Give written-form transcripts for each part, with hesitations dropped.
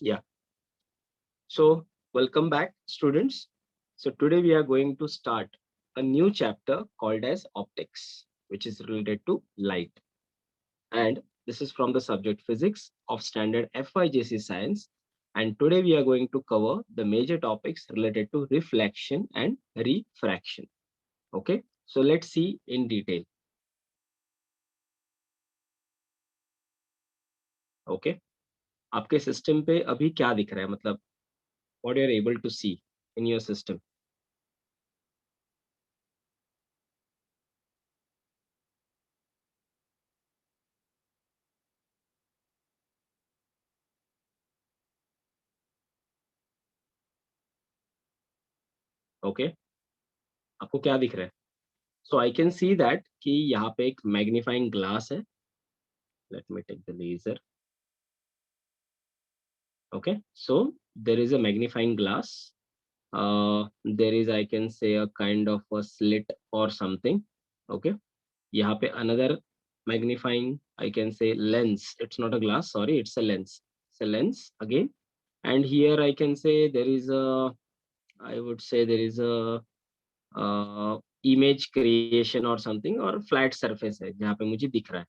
Yeah. So welcome back, students. So today we are going to start a new chapter called as optics, which is related to light. And this is from the subject physics of standard FYJC science. And today we are going to cover the major topics related to reflection and refraction. Okay. So let's see in detail. Okay. आपके system पे अभी क्या दिख रहा है, मतलब what you are able to see in your system. Okay. आपको क्या दिख रहा है? So I can see that कि यहाँ पे एक मैग्नीफाइंग ग्लास है. Let me take the laser. Okay. So there is a magnifying glass. There is, I can say, a kind of a slit or something. Okay. यहाँ पे another magnifying, I can say, lens. It's not a glass, sorry, it's a lens. It's a lens again. And here I can say there is a, I would say there is a image creation or something, or flat surface है जहाँ पे मुझे दिख रहा है.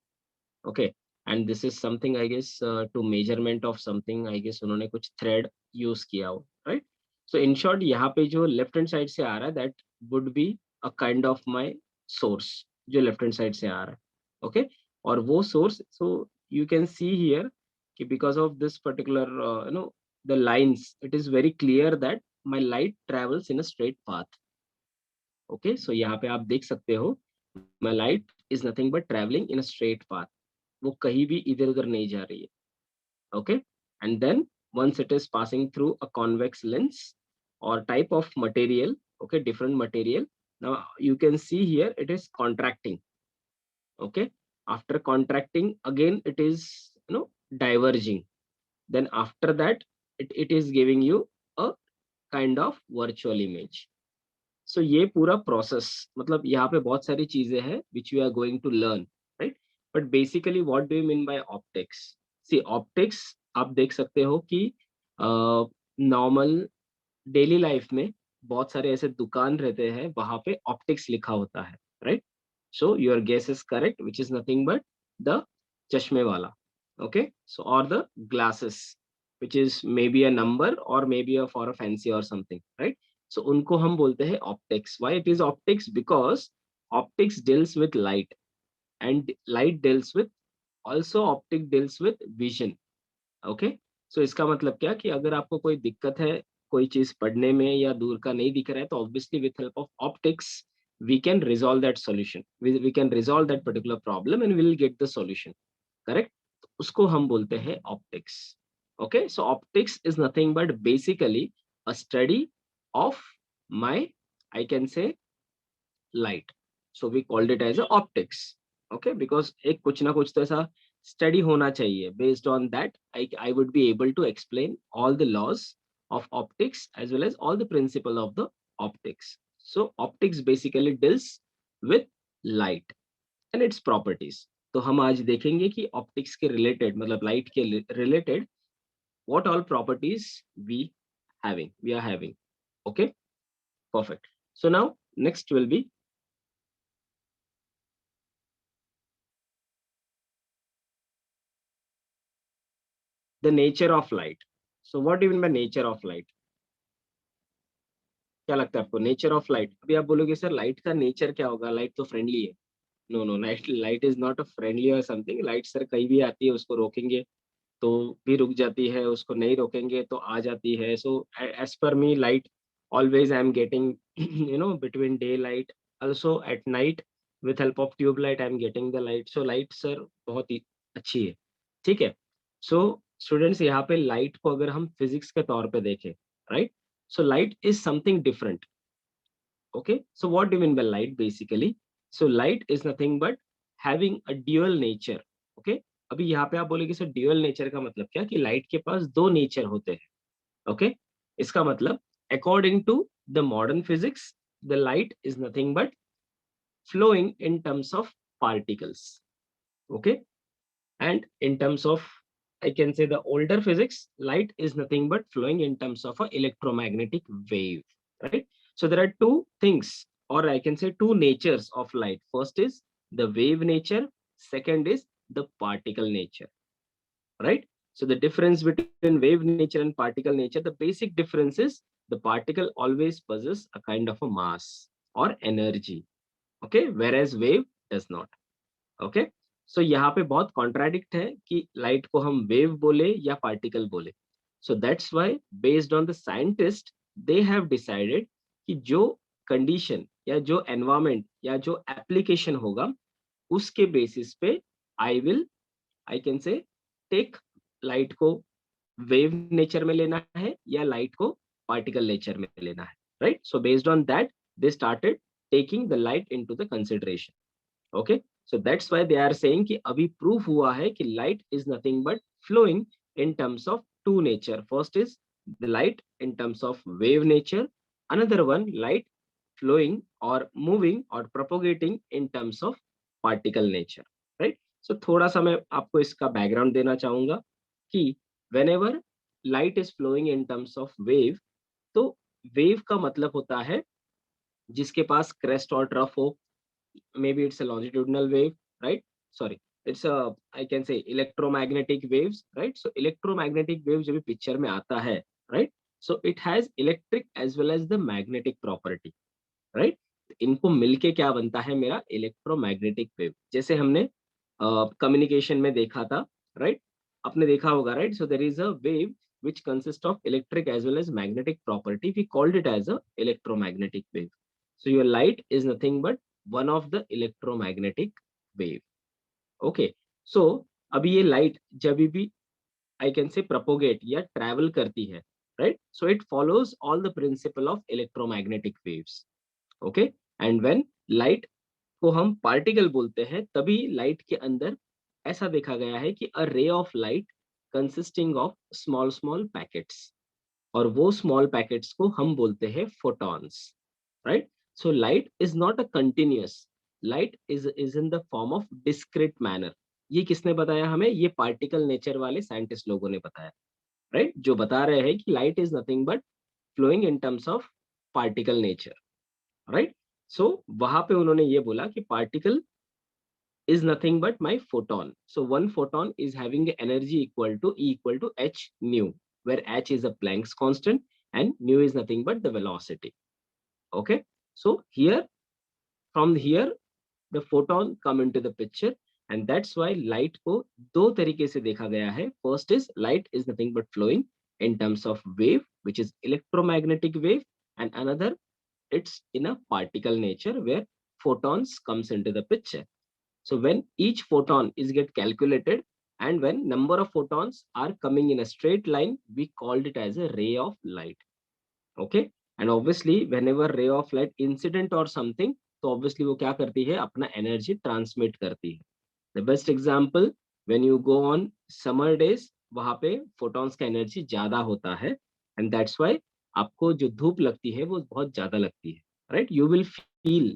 Okay. And this is something, I guess, to measurement of something, I guess उन्होंने कुछ thread use किया हो, right? So in short, यहाँ पे जो left hand side से आ रहा है, that would be a kind of my source जो left hand side से आ रहा है. Okay. और वो source, so you can see here कि because of this particular the lines, it is very clear that my light travels in a straight path. Okay. So यहाँ पे आप देख सकते हो, my light is nothing but traveling in a straight path. वो कहीं भी इधर उधर नहीं जा रही है. Okay. And then once it is passing through a convex lens or type of material, okay, different material, now you can see here it is contracting. Okay. After contracting again it is diverging. Then after that it is giving you a kind of virtual image. सो ये पूरा process, मतलब यहाँ पे बहुत सारी चीजें हैं which you are going to learn, right? But basically what do you mean by optics? See optics, आप देख सकते हो कि नॉर्मल डेली लाइफ में बहुत सारे ऐसे दुकान रहते हैं, वहां पे ऑप्टिक्स लिखा होता है, right? So your guess is correct, which is nothing but the चश्मे वाला. ओके. सो और the glasses, which is maybe a number और maybe a for a fancy और समथिंग, राइट? सो उनको हम बोलते हैं optics. Why it is optics? Because optics deals with light, and light deals with, also optic deals with vision. Okay. So इसका मतलब क्या कि अगर आपको कोई दिक्कत है, कोई चीज पढ़ने में या दूर का नहीं दिख रहा है, तो obviously with help of optics we can resolve that solution, we can resolve that particular problem and we will get the solution. Correct. उसको हम बोलते हैं optics. Okay. So optics is nothing but basically a study of my, I can say, light. So we called it as a optics. Okay. Because एक कुछ ना कुछ तो ऐसा study होना चाहिए. Based on that, I would be able to explain all the laws of optics as well as all the principle of the optics. So optics basically deals with light and its properties. तो हम आज देखेंगे कि optics के related, मतलब light के related, what all properties we are having. Okay. Perfect. So now next will be the nature of light. So what do you mean by nature of light? क्या लगता है आपको नेचर ऑफ लाइट? अभी आप बोलोगे sir light का nature क्या होगा, लाइट तो फ्रेंडली है. No no, light is not a friendly और समथिंग. लाइट सर कहीं भी आती है, उसको रोकेंगे तो भी रुक जाती है, उसको नहीं रोकेंगे तो आ जाती है. So as per me light always I am getting between daylight, also at night with help of tube light I am getting the light. So light sir बहुत ही अच्छी है. ठीक है. सो स्टूडेंट्स, यहाँ पे लाइट को अगर हम फिजिक्स के तौर पे देखें, right? So light is something different. Okay. So what do you mean by light basically? So light is nothing but having a dual nature. Okay. अभी यहाँ पे आप बोलेगे सर ड्यूअल नेचर का मतलब क्या, कि लाइट के पास दो नेचर होते हैं. ओके. इसका मतलब according to the modern physics, the light is nothing but flowing in terms of particles. Okay. And in terms of I can say the older physics, light is nothing but flowing in terms of a electromagnetic wave, right? So there are two things, or I can say two natures of light. First is the wave nature, second is the particle nature, right? So the difference between wave nature and particle nature, the basic difference is the particle always possesses a kind of a mass or energy, okay, whereas wave does not. Okay, so यहाँ पे बहुत contradict है कि light को हम wave बोले या particle बोले. सो that's why based on the scientist they have decided कि जो कंडीशन या जो एनवायरमेंट या जो एप्लीकेशन होगा उसके बेसिस पे I will, I can say, take light को वेव नेचर में लेना है या लाइट को पार्टिकल नेचर में लेना है, right? So based on that they started taking the light into the consideration. Okay, so that's why they are saying कि अभी प्रूफ हुआ है कि light is nothing but flowing in terms of two nature. First is the light in terms of wave nature, another one light flowing or moving or propagating in terms of particle nature, right? So थोड़ा सा मैं आपको इसका background देना चाहूंगा कि whenever light is flowing in terms of wave, तो wave का मतलब होता है जिसके पास crest और trough हो. Maybe it's a longitudinal wave, right? Sorry, it's a, I can say, electromagnetic waves, right? So electromagnetic wave जब भी पिक्चर में आता है, right? So it has electric as well as the magnetic property, right? इनको मिलके क्या बनता है मेरा इलेक्ट्रोमैग्नेटिक वेव. जैसे हमने कम्युनिकेशन में देखा था, राइट? आपने देखा होगा, right? So there is a wave which consists of electric as well as magnetic property. We called it as a electromagnetic wave. So your light is nothing but one of the electromagnetic wave. Okay, so अभी ये light जब भी I can say propagate या travel करती है, right? So it follows all the principle of electromagnetic waves. Okay, and when light को हम particle बोलते हैं तभी लाइट के अंदर ऐसा देखा गया है कि a ray of light consisting of small small packets, और वो स्मॉल पैकेट्स को हम बोलते हैं photons, right? So light is not a continuous, light is in the form of discrete manner. ये किसने बताया हमें? ये पार्टिकल नेचर वाले साइंटिस्ट लोगों ने बताया, राइट? जो बता रहे हैं कि light is nothing but flowing in terms of particle nature, right? So वहां पे उन्होंने ये बोला कि particle is nothing but my photon. So one photon is having energy equal to E equal to h nu, where h is a Planck's constant and nu is nothing but the velocity. Okay, so here, from here the photon come into the picture, and that's why light को दो तरीके से देखा गया है. First is light is nothing but flowing in terms of wave, which is electromagnetic wave, and another, it's in a particle nature where photons comes into the picture. So when each photon is get calculated and when number of photons are coming in a straight line, we called it as a ray of light. Okay, and obviously whenever ray of light incident or something, तो obviously वो क्या करती है? अपना energy transmit करती है. The best example, when you go on summer days, वहां पे photons का energy ज्यादा होता है, and that's why आपको जो धूप लगती है वो बहुत ज्यादा लगती है, right? You will feel,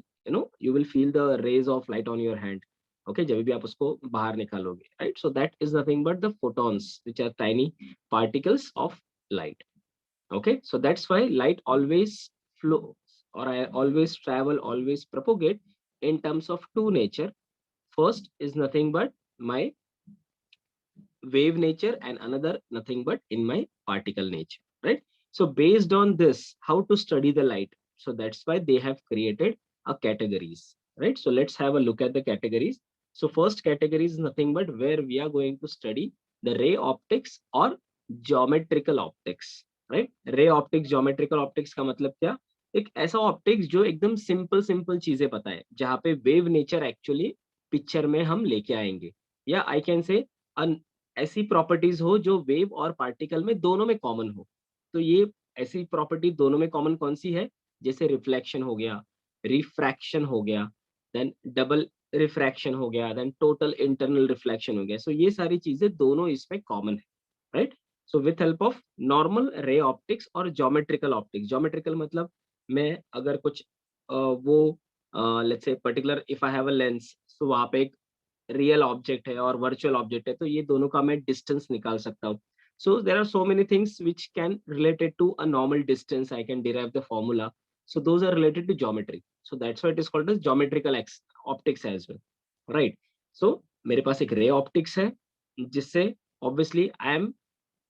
you will feel the rays of light on your hand. Okay, जब भी आप उसको बाहर निकालोगे, right? So that is nothing but the photons, which are tiny particles of light. Okay, so that's why light always flows, or I always travel, always propagate in terms of two nature. First is nothing but my wave nature and another nothing but in my particle nature, right? So based on this, how to study the light? So that's why they have created a categories, right? So let's have a look at the categories. So first category is nothing but where we are going to study the ray optics or geometrical optics, right? ray optics, geometrical optics का मतलब क्या? एक ऐसा optics जो एकदम simple simple चीजें पता है, जहाँ पे वेव नेचर एक्चुअली पिक्चर में हम लेके आएंगे, या आई कैन से ऐसी प्रॉपर्टीज हो जो वेव और पार्टिकल में दोनों में कॉमन हो. तो ये ऐसी प्रॉपर्टी दोनों में कॉमन कौन सी है? जैसे रिफ्लेक्शन हो गया, रिफ्रैक्शन हो गया, देन डबल रिफ्रैक्शन हो गया, देन टोटल इंटरनल रिफ्लेक्शन हो गया. सो ये सारी चीजें दोनों इसमें कॉमन है, right? So with help of normal ray optics और ज्योमेट्रिकल ऑप्टिक्स. ज्योमेट्रिकल मतलब मैं अगर कुछ वो let's say particular if I have a lens, so वहां पे एक रियल ऑब्जेक्ट है और वर्चुअल ऑब्जेक्ट है, तो ये दोनों का मैं डिस्टेंस निकाल सकता हूँ. So there are so many things which can related to a normal distance. I can derive the formula. So those are related to geometry. So that's why it is called as geometrical optics as well, right? So मेरे पास एक ray optics है, जिससे obviously I am,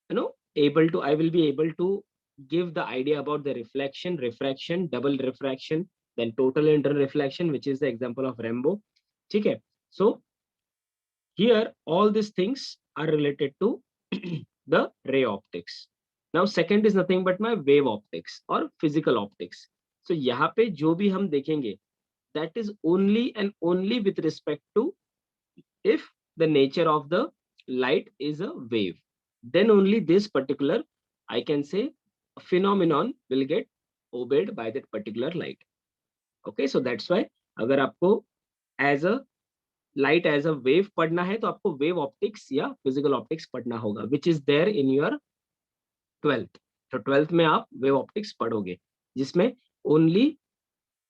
you know, I will be able to give the idea about the reflection, refraction, double refraction, then total internal reflection, which is the example of rainbow. ठीक है? So here all these things are related to the ray optics. Now second is nothing but my wave optics or physical optics. So यहाँ पे जो भी हम देखेंगे, that is only and only with respect to if the nature of the light is a wave, then only this particular, I can say, phenomenon will get obeyed by that particular light. Okay, so that's why अगर आपको as a light as a wave पढ़ना है तो आपको wave optics या physical optics पढ़ना होगा, which is there in your 12th. तो 12th में आप वेव ऑप्टिक्स पढ़ोगे, जिसमें ओनली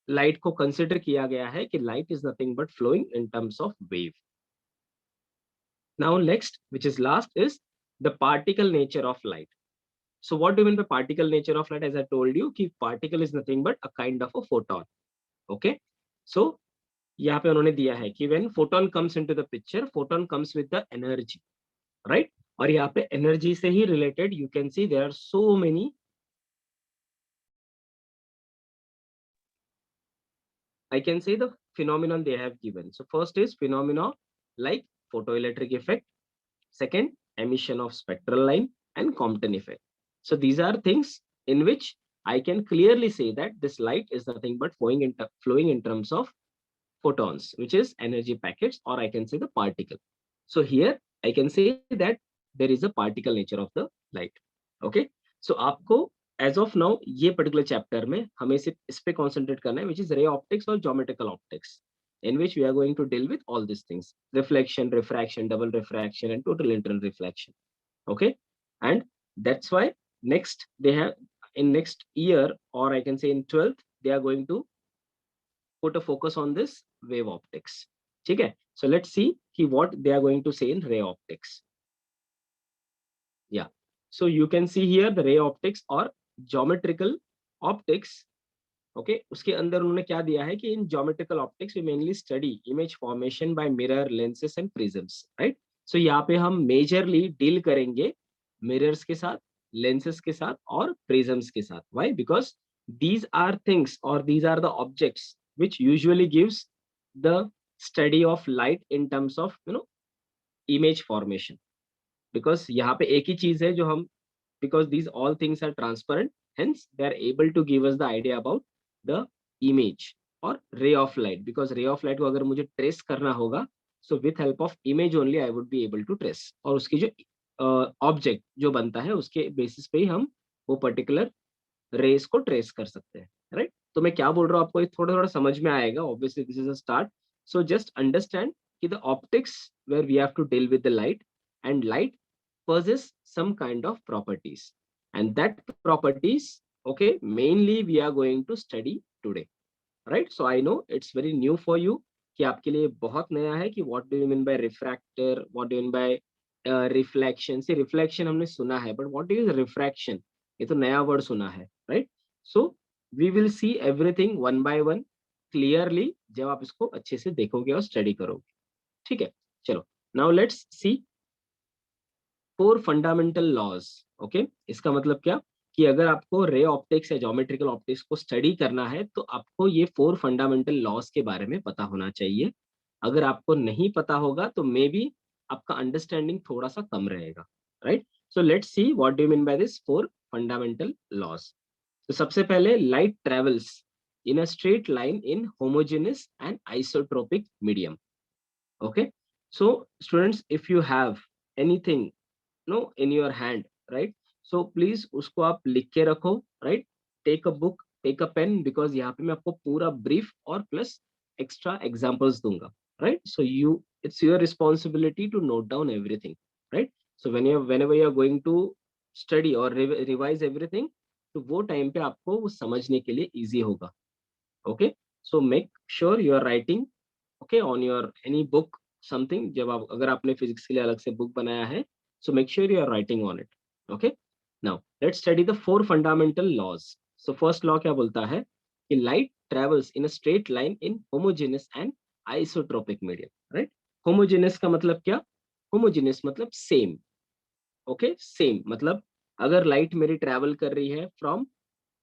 लाइट को कंसिडर किया गया है कि light is nothing but flowing in terms of wave. Now next, which is last, is the particle nature of light. So what do you mean by particle nature of light? As I told you कि particle is nothing but a kind of a photon. Okay, so यहाँ पे उन्होंने दिया है कि when photon comes into the picture, photon comes with the energy, right? और यहाँ पे energy से ही related you can see there are so many, I can say, the phenomenon they have given. So first is phenomena like photoelectric effect, second emission of spectral line, and Compton effect. So these are things in which I can clearly say that this light is nothing but flowing in terms of photons, which is energy packets, or I can say the particle. So here I can say that there is a particle nature of the light. Okay, so आपको as of now ये particular chapter में हमें सिर्फ इस पे concentrate करना है, which is ray optics or geometrical optics, in which we are going to deal with all these things: reflection, refraction, double refraction, and total internal reflection. Okay, and that's why next they have, in next year, or I can say in 12th, they are going to put a focus on this wave optics. ठीक है? So let's see what they are going to say in ray optics. Yeah. So you can see here the ray optics or geometrical optics. Okay, उसके अंदर उन्होंने क्या दिया है कि in geometrical optics we mainly study image formation by mirror, lenses and prisms, right? So यहाँ पे हम majorly deal करेंगे mirrors के साथ, lenses के साथ और prisms के साथ. Why? Because these are things or these are the objects which usually gives the study of light in terms of, you know, image formation. Because यहाँ पे एक ही चीज है जो हम, because these all things are transparent, hence they are able to give us the idea about the image or ray of light. Because ray of light को अगर मुझे trace करना होगा, so with help of image only I would be able to trace. और उसकी जो object जो बनता है उसके basis पे ही हम वो particular rays को trace कर सकते हैं, right? तो मैं क्या बोल रहा हूँ आपको ये थोड़ा थोड़ा समझ में आएगा. Obviously this is a start. So just understand कि the optics where we have to deal with the light, and light possess some kind of properties, and that properties, okay, mainly we are going to study today, right? So I know it's very new for you कि आपके लिए बहुत नया है कि what do you mean by refractor, what do you mean by reflection. See, reflection हमने सुना है, but what is refraction? ये तो नया word सुना है, right? So we will see everything one by one clearly जब आप इसको अच्छे से देखोगे और स्टडी करोगे. ठीक है, चलो. Now let's see 4 fundamental laws. Okay, इसका मतलब क्या कि अगर आपको रे ऑप्टिक्स या ज्योमेट्रिकल ऑप्टिक्स को स्टडी करना है तो आपको ये 4 फंडामेंटल लॉज के बारे में पता होना चाहिए. अगर आपको नहीं पता होगा तो मे बी आपका अंडरस्टैंडिंग थोड़ा सा कम रहेगा, right? So let's see what do you mean by this 4 fundamental laws. तो सबसे पहले, light travels in a straight line in homogeneous and isotropic medium. Okay, so students, if you have anything no in your hand, right, so please उसको आप लिख के रखो, राइट? Take a book, take a pen, because यहाँ पे मैं आपको पूरा ब्रीफ और प्लस एक्स्ट्रा एग्जांपल्स दूंगा, right? So you, it's your responsibility to note down everything, right? So whenever you are going to study और रिवाइज एवरीथिंग, तो वो टाइम पे आपको वो समझने के लिए इजी होगा. Okay, so make sure you are writing, okay, on your any book, something, जब आप अगर आपने फिजिक्स के लिए अलग से बुक बनाया है, so make sure you are writing on it. Okay, now let's study the 4 fundamental laws. So first law क्या बोलता है कि light travels in a straight line in homogeneous and isotropic medium. Right, homogeneous का मतलब क्या? Homogeneous मतलब same. Okay, same मतलब अगर लाइट मेरी ट्रेवल कर रही है फ्रॉम,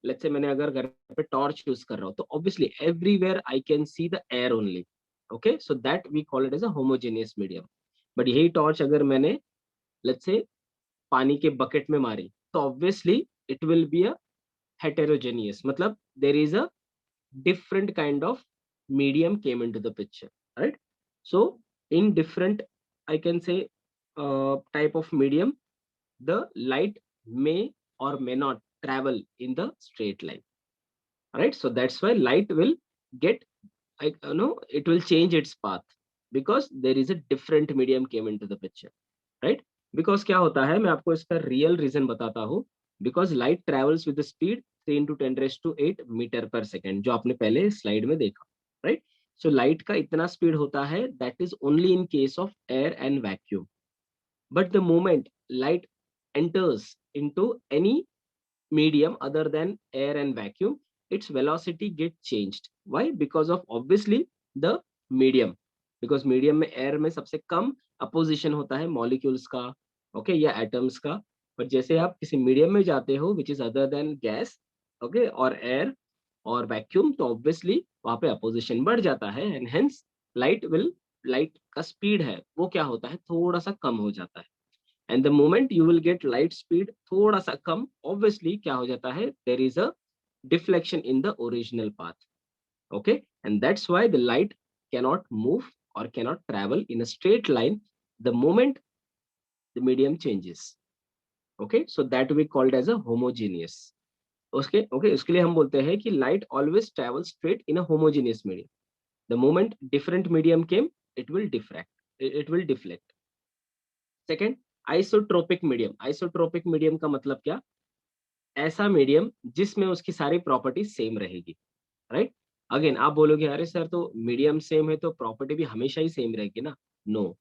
लेट्स से मैंने अगर घर पे टॉर्च यूज कर रहा हूँ, तो obviously everywhere I can see the air only. Okay, so that we call it as a homogeneous medium. But यही टॉर्च अगर मैंने लेट्स से पानी के बकेट में मारी, तो obviously it will be a heterogeneous, मतलब there is a different kind of medium came into the picture, right? So in different, I can say, type of medium, the light may or may not travel in the straight line, right? So that's why light will get, I know, it will change its path because there is a different medium came into the picture, right? Because क्या होता है, मैं आपको इसका real reason बताता हूँ. Because light travels with speed 3 × 10⁸ metre per second, जो आपने पहले स्लाइड में देखा, राइट? सो लाइट का इतना स्पीड होता है, that is only in case of air and vacuum. But the moment light enters into any medium other than air and vacuum, its velocity get changed. Why? Because of obviously the medium. because medium में air में सबसे कम opposition होता है molecules का, okay, या atoms का. पर जैसे आप किसी मीडियम में जाते हो which is other than gas, okay, और एयर और वैक्यूम, तो ऑब्वियसली वहां पे अपोजिशन बढ़ जाता है एंड हेंस लाइट का स्पीड है वो क्या होता है, थोड़ा सा कम हो जाता है. And the moment you will gate light speed थोड़ा सा कम, ऑब्वियसली क्या हो जाता है, देर is a deflection in the original path. Okay, and that's why the light cannot move or cannot travel in a straight line the moment the medium changes. Okay, so that we called as a homogeneous. Okay, उसके लिए हम बोलते हैं कि light always travels straight in a homogeneous medium. The moment different medium came, it will diffract, it will deflect. Second, isotropic medium. Isotropic medium का मतलब क्या? ऐसा मीडियम जिसमें उसकी सारी प्रॉपर्टी सेम रहेगी, राइट? अगेन आप बोलोगे अरे सर तो मीडियम सेम है तो प्रॉपर्टी भी हमेशा ही सेम रहेगी ना. No,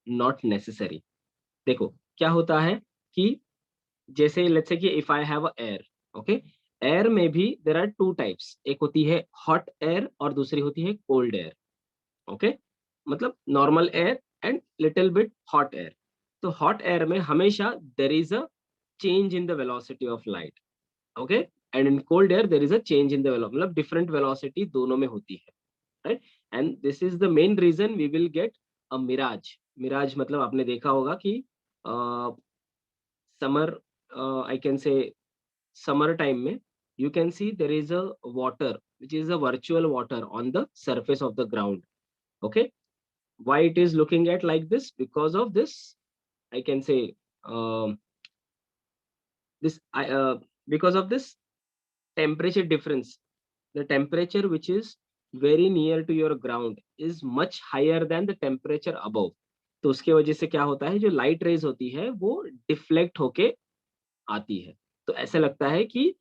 not necessary. देखो क्या होता है कि जैसे लेट्स से कि if I have a air, okay, air में भी देयर आर टू टाइप्स, एक होती है हॉट एयर और दूसरी होती है कोल्ड एयर. ओके, मतलब normal air and little bit hot air. तो हॉट एयर में हमेशा there is a change in the velocity of light, okay, and in cold air there is a change in the velocity, मतलब different velocity दोनों में होती है, right? And this is the main reason we will get a mirage. Mirage मतलब आपने देखा होगा कि समर, आई कैन से समर टाइम में you can see there is a water which is a virtual water on the surface of the ground. Okay, why it is looking at like this? Because of this, I can say, um, this because of this temperature difference. The temperature which is very near to your ground is much higher than the temperature above. तो उसके वजह से क्या होता है, जो light rays होती है वो डिफ्लेक्ट होके आती है. तो ऐसा लगता है कि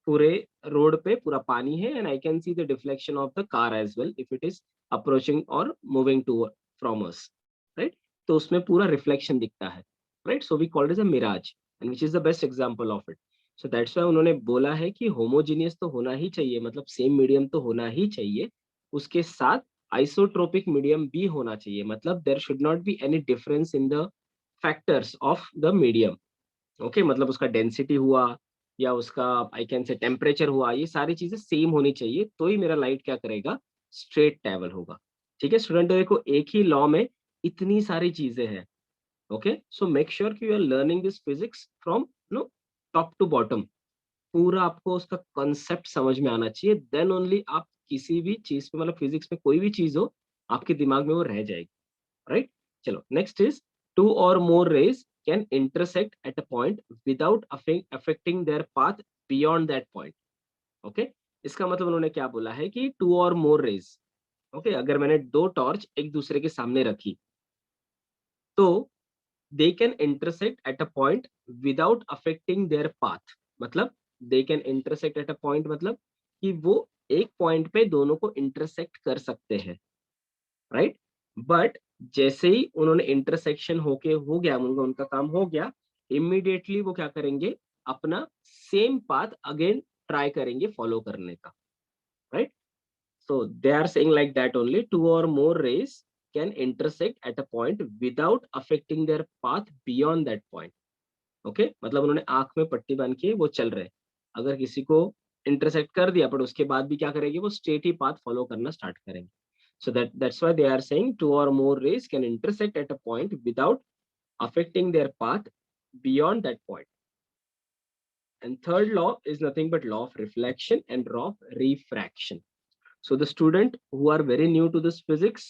पूरे रोड पे पूरा पानी है and I can see the deflection of the car as well if it is approaching और moving to from us, right? तो उसमें पूरा रिफ्लेक्शन दिखता है, right? So we called is a mirage and which is the best example of it. So that's why उन्होंने बोला है कि होमोजीनियस तो होना ही चाहिए, मतलब सेम मीडियम तो होना ही चाहिए, उसके साथ आइसोट्रोपिक मीडियम भी होना चाहिए, मतलब there should not be any difference in the factors of the medium. Okay, मतलब उसका डेंसिटी हुआ या उसका आई कैन से टेम्परेचर हुआ, ये सारी चीजें सेम होनी चाहिए, तो ही मेरा लाइट क्या करेगा, स्ट्रेट ट्रैवल होगा. ठीक है स्टूडेंट, देखो एक ही लॉ में इतनी सारी चीजें हैं. ओके, सो मेक श्योर कि you are learning this physics from no top to bottom. पूरा आपको उसका कॉन्सेप्ट समझ में आना चाहिए, देन ओनली आप किसी भी चीज पे, मतलब फिजिक्स में कोई भी चीज हो आपके दिमाग में वो रह जाएगी, राइट? चलो next is two or more rays can intersect at a point without affecting their path beyond that point. Okay, इसका मतलब उन्होंने क्या बोला है कि two or more rays, okay, अगर मैंने दो टॉर्च एक दूसरे के सामने रखी तो they can intersect at a point without affecting their path. मतलब they can intersect at a point मतलब कि वो एक पॉइंट पे दोनों को इंटरसेक्ट कर सकते हैं, राइट? बट जैसे ही उन्होंने इंटरसेक्शन होके हो गया, उनका काम हो गया, इमीडिएटली वो क्या करेंगे, अपना सेम पाथ अगेन ट्राई करेंगे फॉलो करने का, right? So they are saying like that only two or more rays can intersect at a point without affecting their path beyond that point. Okay? मतलब उन्होंने आंख में पट्टी बांध के वो चल रहे हैं, अगर किसी को इंटरसेक्ट कर दिया पर उसके बाद भी क्या करेंगे, वो स्ट्रेट ही पाथ फॉलो करना स्टार्ट करेंगे. So that's why they are saying two or more rays can intersect at a point without affecting their path beyond that point. And third law is nothing but law of reflection and law of refraction. So the student who are very new to this physics,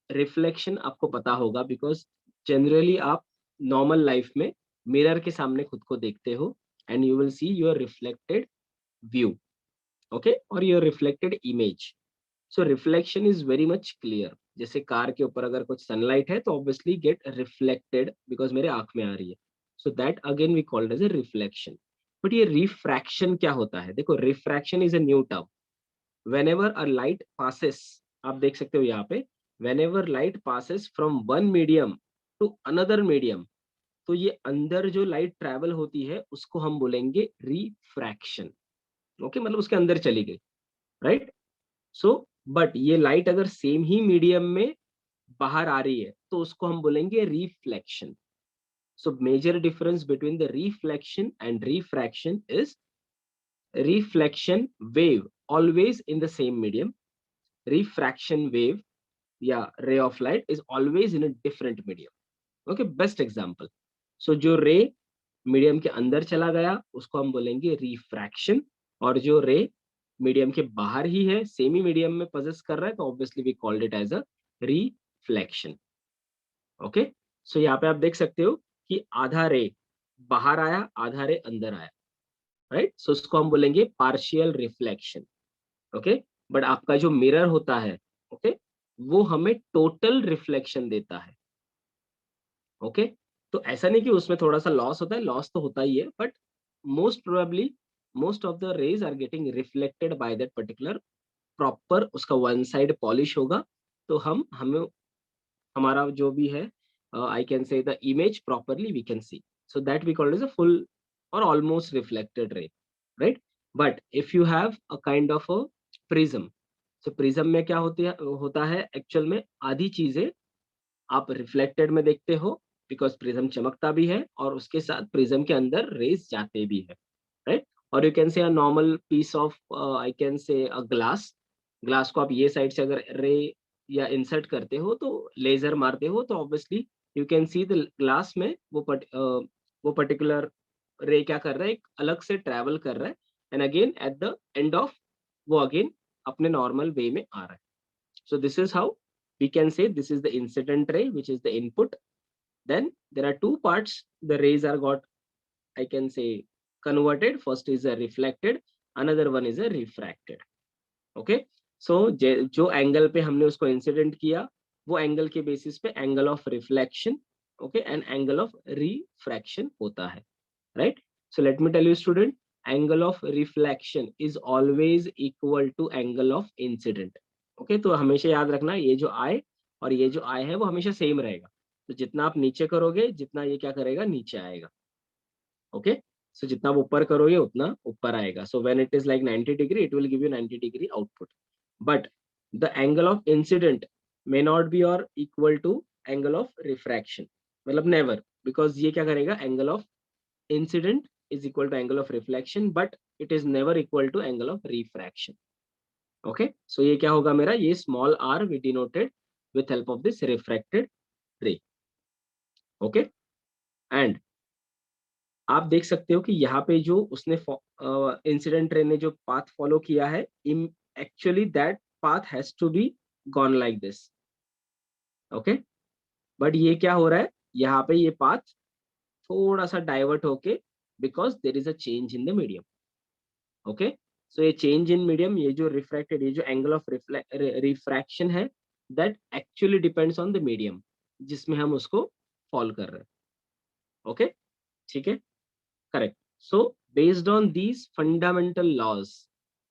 reflection आपको पता होगा, because generally आप normal life में mirror के सामने खुद को देखते हो and you will see your reflected view, okay, और your reflected image. So reflection is very much clear. जैसे कार के ऊपर अगर कुछ सनलाइट है तो ऑब्वियसली गेट रिफ्लेक्टेड बिकॉज मेरे आंख में आ रही है. So that again we called as a reflection. But ये रिफ्रैक्शन क्या होता है? देखो, refraction is a new term. whenever a light passes, आप देख सकते हो यहाँ पे, whenever light passes from one medium to another medium, तो ये अंदर जो लाइट ट्रैवल होती है उसको हम बोलेंगे रिफ्रैक्शन. ओके, मतलब उसके अंदर चली गई, राइट? सो बट ये लाइट अगर सेम ही मीडियम में बाहर आ रही है तो उसको हम बोलेंगे reflection. So major difference between the reflection and refraction is reflection wave always in the same medium, refraction wave, yeah, ray of light is always in a different medium. Okay, best example. So जो ray medium के अंदर चला गया उसको हम बोलेंगे refraction, और जो रे मीडियम के बाहर ही है, सेमी मीडियम में पोजेस कर रहा है, तो obviously we called it as a reflection. Okay, so यहाँ पे आप देख सकते हो कि आधा रे बाहर आया, आधा रे अंदर आया, राइट? सो उसको हम बोलेंगे पार्शियल रिफ्लेक्शन. ओके, बट आपका जो मिरर होता है, ओके, वो हमें टोटल रिफ्लेक्शन देता है. ओके, तो ऐसा नहीं कि उसमें थोड़ा सा लॉस होता है, लॉस तो होता ही है, but most probably most of the rays are getting reflected by that particular, proper उसका वन साइड पॉलिश होगा, तो हम हमें हमारा जो भी है, I can say the image properly we can see. So that we called as a full और almost reflected ray, right? But if you have a kind of a prism, तो प्रिज्म में क्या होता है एक्चुअल में, आधी चीजें आप रिफ्लेक्टेड में देखते हो बिकॉज प्रिज्म चमकता भी है और उसके साथ प्रिज्म के अंदर रेज जाते भी है, राइट? और you can say a normal piece of, I can say a glass, glass को आप ये साइड से अगर रे या इंसर्ट करते हो तो लेजर मारते हो तो obviously you can see the glass में वो पर्टिकुलर रे क्या कर रहा है, एक अलग से ट्रेवल कर रहा है, and again at the end of वो अगेन अपने नॉर्मल वे में आ रहा है. So this is how we can say this is the incident ray, which is the input. Then there are two parts. The rays are got, I can say, converted. First is a reflected, another one is a refracted. Okay. So जो angle पे हमने उसको incident किया, वो angle के basis पे angle of reflection, okay, and angle of refraction होता है, right? So let me tell you student, angle of reflection is always equal to angle of incident. Okay, तो हमेशा याद रखना ये जो आई और ये जो आई है वो हमेशा सेम रहेगा. तो जितना आप नीचे करोगे जितना ये क्या करेगा, नीचे आएगा. ओके, सो जितना आप ऊपर करोगे उतना ऊपर आएगा. So when it is like 90 degree it will give you 90 degree output. But the angle of incident may not be और equal to angle of refraction, मतलब नेवर, बिकॉज ये क्या करेगा, angle of incident is equal to angle of reflection but it is never equal to angle of refraction. Okay, so ये क्या होगा मेरा, ये small r we denoted with help of this refracted ray. Okay, and आप देख सकते हो कि यहाँ पे जो उसने इंसिडेंट रे ने जो पाथ फॉलो किया है, actually that path has to be gone like this. Okay, but ये क्या हो रहा है, यहाँ पे ये पाथ थोड़ा सा डाइवर्ट होके, because there is a change in the medium. Okay, so ये चेंज इन मीडियम, ये जो रिफ्रैक्टेड, ये जो एंगल ऑफ रिफ्रैक्शन है, that actually depends on the medium जिसमें हम उसको फॉलो कर रहे हैं. ओके, ठीक है, correct. So based on these fundamental laws,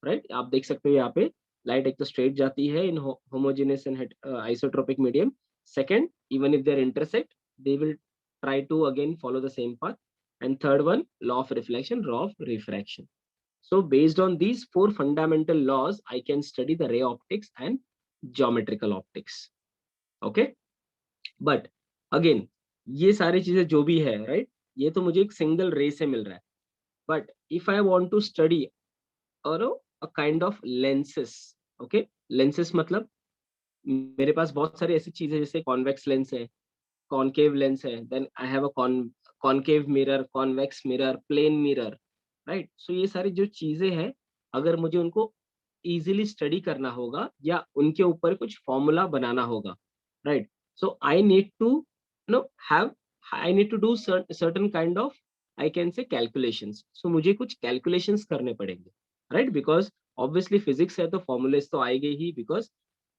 right, आप देख सकते हो यहाँ पे लाइट एक तो स्ट्रेट जाती है in homogeneous and isotropic medium, Second, even if they intersect, they will try to again follow the same path. And third one, law of reflection, law of refraction. So based on these four fundamental laws, I can study the ray optics and geometrical optics. Okay, but again, ये सारी चीजें जो भी है, right, ये तो मुझे एक सिंगल रे से मिल रहा है. But if I want to study or a kind of lenses, okay, lenses मतलब मेरे पास बहुत सारी ऐसी चीजें जैसे कॉन्वेक्स लेंस है, कॉनकेव लेंस है, then I have a concave mirror, convex mirror, plane mirror, right. So ये सारी जो चीजें हैं, अगर मुझे उनको इजीली स्टडी करना होगा या उनके ऊपर कुछ फॉर्मूला बनाना होगा, right. So I need to know have I need to do certain kind of, I can say calculations. So मुझे कुछ कैलकुलेशंस करने पड़ेंगे, राइट, बिकॉज ऑब्वियसली फिजिक्स है तो फॉर्मूलेस तो आएंगे ही. बिकॉज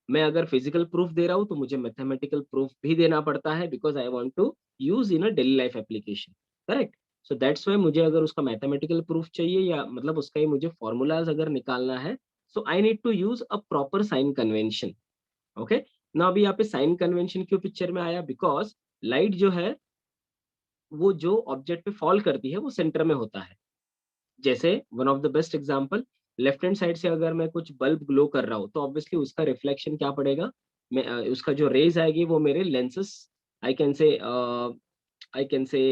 मैं अगर फिजिकल प्रूफ दे रहा हूँ तो मुझे मैथमेटिकल प्रूफ भी देना पड़ता है, because I want to use in a daily life application, correct. So that's why मुझे अगर उसका मैथमेटिकल प्रूफ चाहिए या मतलब उसका ही मुझे फॉर्मूलाज अगर निकालना है, so I need to use a proper sign convention. Okay, ना अभी यहाँ पे साइन कन्वेंशन क्यों पिक्चर में आया, बिकॉज लाइट जो है वो जो ऑब्जेक्ट पे फॉल करती है वो सेंटर में होता है. जैसे one of the best example, left hand side से अगर मैं कुछ बल्ब ग्लो कर रहा हूँ तो ऑब्वियसली उसका रिफ्लेक्शन क्या पड़ेगा, मैं उसका जो रेज आएगी वो मेरे लेंसेस, आई कैन से आई कैन से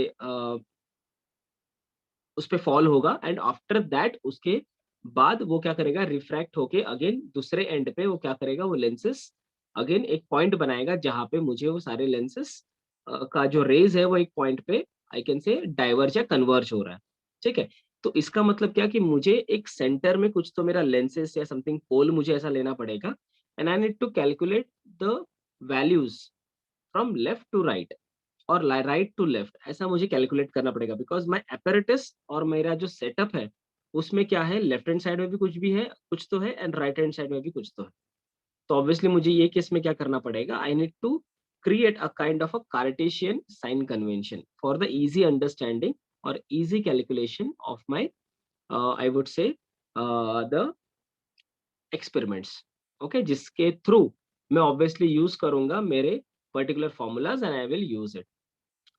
उस पे फॉल होगा. एंड आफ्टर दैट उसके बाद वो क्या करेगा, रिफ्रैक्ट होके अगेन दूसरे एंड पे वो क्या करेगा, वो लेंसेस अगेन एक पॉइंट बनाएगा जहां पे मुझे वो सारे लेंसेस का जो रेज है वो एक पॉइंट पे आई कैन से डाइवर्ज या कन्वर्ज हो रहा है. ठीक है, तो इसका मतलब क्या कि मुझे एक सेंटर में कुछ तो मेरा लेंसेस या समथिंग पोल मुझे ऐसा लेना पड़ेगा. And I need to calculate the values from left to right और राइट टू लेफ्ट, ऐसा मुझे कैलकुलेट करना पड़ेगा. बिकॉज माई एपेरेटस और मेरा जो सेटअप है उसमें क्या है, लेफ्ट हैंड साइड में भी कुछ भी है, कुछ तो है, एंड राइट हैंड साइड में भी कुछ तो है. तो ऑब्वियसली मुझे ये केस में क्या करना पड़ेगा, I need to create a kind of a Cartesian sign convention for the easy understanding or easy calculation of my I would say the experiments. Okay, जिसके थ्रू मैं ऑब्वियसली यूज करूंगा मेरे particular formulas and I will use it.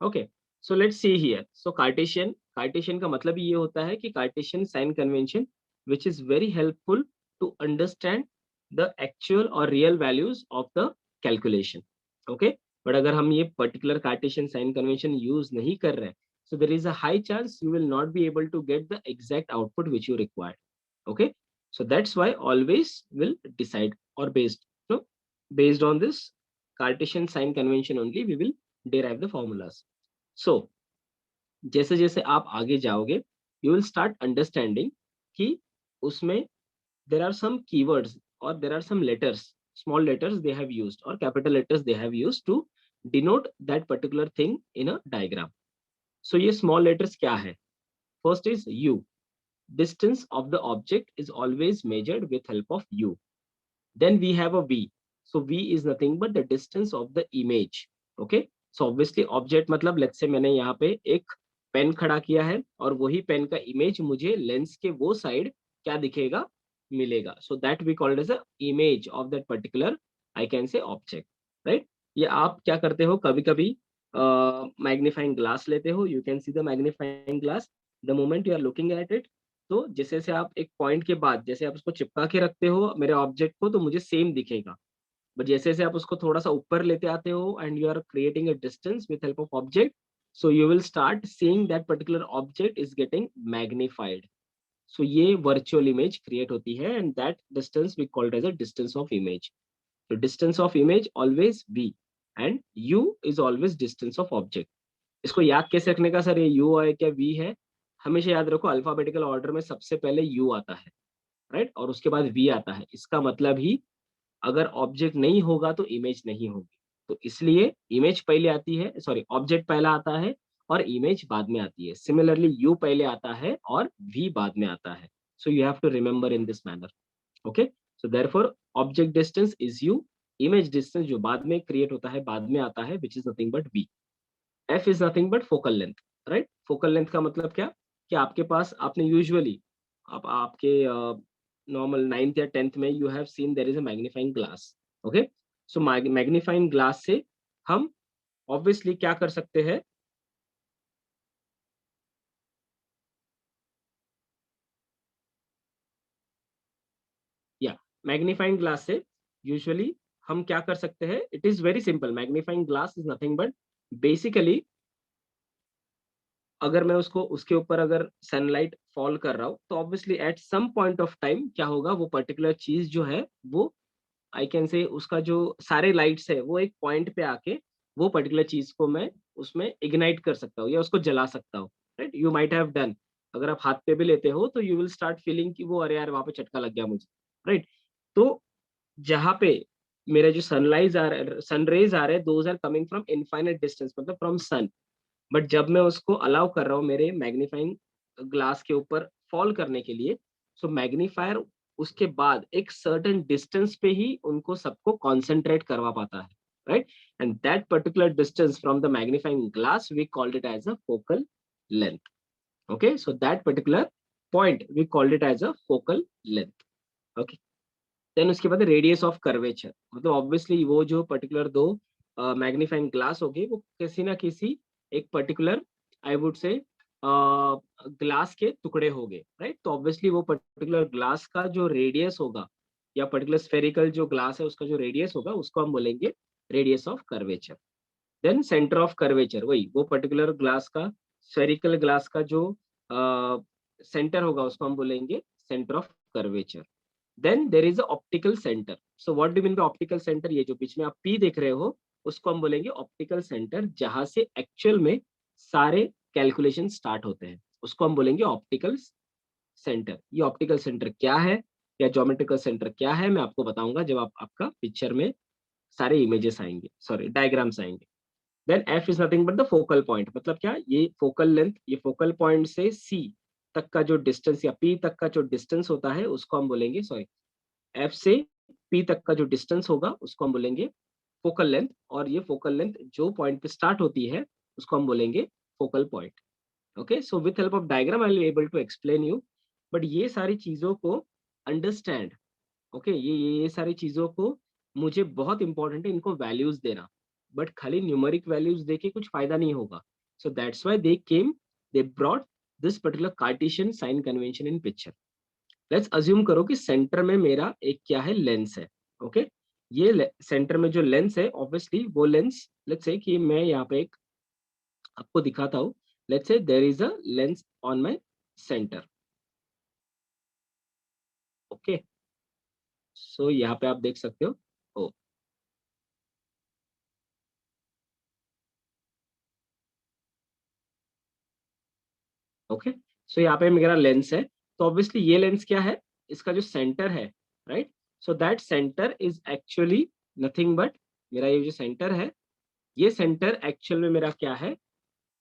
Okay, so let's see here. So Cartesian का मतलब ये होता है कि Cartesian sign convention which is very helpful to understand the actual और real values of the calculation. Okay, but अगर हम ये particular Cartesian sign convention use नहीं कर रहे हैं, so there is a high chance you will not be able to get the exact output which you require. Okay, so that's why always will decide or no, based on this Cartesian sign convention only we will derive the formulas. So जैसे जैसे आप आगे जाओगे you will start understanding कि उसमें there are some keywords or there are some letters, small letters they have used or capital letters they have used to denote that particular thing in a diagram. So ये small letters क्या है? First is u. Distance of the object is always measured with help of u. Then we have a v. So v is nothing but the distance of the image. Okay. So obviously object मतलब let's say मैंने यहाँ पे एक pen खड़ा किया है और वही पेन का इमेज मुझे लेंस के वो साइड क्या दिखेगा, मिलेगा. So that we call it as a image of that particular I can say object, right? ये आप क्या करते हो, कभी कभी मैग्नीफाइंग ग्लास लेते हो, you can see the magnifying glass the moment you are looking at it. तो जैसे जैसे आप एक पॉइंट के बाद जैसे आप उसको चिपका के रखते हो मेरे ऑब्जेक्ट को तो मुझे सेम दिखेगा. बट जैसे जैसे आप उसको थोड़ा सा ऊपर लेते आते हो and you are creating a distance with help of object, so you will start seeing that particular object is getting magnified. So ये वर्चुअल इमेज क्रिएट होती है and that distance we called as a distance of image. तो distance of image always v and u is always distance of object. इसको याद कैसे रखने का sir, ये u है क्या v है? हमेशा याद रखो अल्फाबेटिकल ऑर्डर में सबसे पहले u आता है, राइट, और उसके बाद v आता है. इसका मतलब ही अगर ऑब्जेक्ट नहीं होगा तो इमेज नहीं होगी. तो इसलिए इमेज पहले आती है, सॉरी ऑब्जेक्ट पहला आता है और इमेज बाद में आती है. सिमिलरली यू पहले आता है और वी बाद में आता है. So you have to remember in this manner. Okay, so therefore object distance is u, image distance जो बाद में क्रिएट होता है बाद में आता है which is nothing but v. F is nothing but focal length, right. Focal length का मतलब क्या कि आपके पास आपने यूजुअली आप आपके नॉर्मल 9th या 10th में you have seen there is a magnifying glass. Okay, so magnifying glass से हम ऑब्वियसली क्या कर सकते हैं, या मैग्नीफाइंग ग्लास से यूजुअली हम क्या कर सकते हैं, it is very simple, magnifying glass is nothing but basically अगर मैं उसको उसके ऊपर अगर सनलाइट फॉल कर रहा हूँ तो obviously at some point of time क्या होगा, वो पर्टिकुलर चीज जो है वो आई कैन से उसका जो सारे लाइट्स है वो एक पॉइंट पे आके वो पर्टिकुलर चीज को मैं उसमें इग्नाइट कर सकता हूँ या उसको जला सकता हूँ, right. You might have done, अगर आप हाथ पे भी लेते हो तो यू विल स्टार्ट फीलिंग कि वो अरे यार वहां पे झटका लग गया मुझे, राइट। तो जहाँ पे मेरे जो सनलाइज आ रहे सनरेज आ रहे हैं those are coming from infinite distance, मतलब फ्रॉम सन। बट जब मैं उसको अलाउ कर रहा हूँ मेरे मैग्नीफाइंग ग्लास के ऊपर फॉल करने के लिए, सो मैग्नीफायर उसके बाद एक सर्टेन डिस्टेंस पे ही उनको सबको कॉन्सेंट्रेट करवा पाता है, right. And that particular distance from the magnifying glass we called it as a focal length. Okay, so that particular point we called it as a focal length. Okay, then उसके बाद radius of curvature, मतलब obviously वो जो particular दो magnifying glass होगी वो किसी ना किसी एक पर्टिकुलर आई वुड से ग्लास के टुकड़े हो गए, राइट। तो ऑब्वियसली वो पर्टिकुलर ग्लास का जो रेडियस होगा या पर्टिकुलर स्फेरिकल जो ग्लास है उसका जो रेडियस होगा उसको हम बोलेंगे radius of curvature. Then centre of curvature, वही वो पर्टिकुलर ग्लास का स्फेरिकल ग्लास का जो सेंटर होगा उसको हम बोलेंगे centre of curvature. Then there is optical centre. So what do mean by optical centre, ये जो बीच में आप पी देख रहे हो उसको हम बोलेंगे ऑप्टिकल सेंटर, जहां से एक्चुअल में सारे कैलकुलेशन स्टार्ट होते हैं उसको हम बोलेंगे ऑप्टिकल सेंटर। ये ऑप्टिकल सेंटर क्या है या ज्योमेट्रिकल सेंटर क्या है मैं आपको बताऊंगा जब आपका पिक्चर में सारे इमेजेस आएंगे, सॉरी डायग्राम्स आएंगे। Then f is nothing but the focal point, मतलब क्या, ये फोकल लेंथ, ये फोकल पॉइंट से सी तक का जो डिस्टेंस या पी तक का जो डिस्टेंस होता है उसको हम बोलेंगे, सॉरी एफ से पी तक का जो डिस्टेंस होगा उसको हम बोलेंगे फोकल लेंथ, और ये फोकल लेंथ जो पॉइंट पे स्टार्ट होती है उसको हम बोलेंगे focal point. Okay, so with help of diagram I will able to explain you. बट ये सारी चीजों को अंडरस्टैंड, ओके, ये सारी चीजों को मुझे बहुत इंपॉर्टेंट है इनको वैल्यूज देना, बट खाली न्यूमेरिक वैल्यूज देके कुछ फायदा नहीं होगा। So that's why they came, they brought this particular Cartesian sign convention in picture. Let's assume करो कि सेंटर में मेरा एक क्या है, लेंस है। ओके, ये सेंटर में जो लेंस है ऑब्वियसली वो लेंस, लेट्स से कि मैं यहाँ पे एक आपको दिखाता हूँ। Let's say there is a lens on my centre. Okay, so यहाँ पे आप देख सकते हो। ओ, ओके, सो यहाँ पे मेरा लेंस है। तो ऑब्वियसली ये लेंस क्या है, इसका जो सेंटर है, right. So that centre is actually nothing but, मेरा ये जो सेंटर है ये सेंटर एक्चुअल में मेरा क्या है,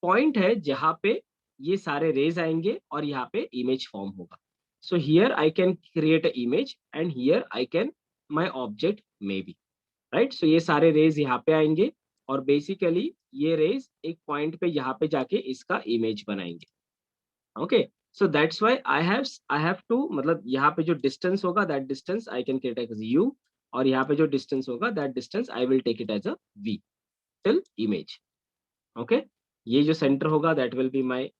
पॉइंट है जहां पे ये सारे रेज आएंगे और यहाँ पे इमेज फॉर्म होगा। So here I can create a image and here I can my object maybe, right. So ये सारे रेज यहाँ पे आएंगे और बेसिकली ये रेज एक पॉइंट पे यहाँ पे जाके इसका इमेज बनाएंगे। Okay, so that's why I have to, मतलब यहाँ पे जो डिस्टेंस होगा that distance I can create as you, और यहाँ पे जो डिस्टेंस होगा that distance I will take it as a virtual image. Okay, ये जो सेंटर होगा that will be my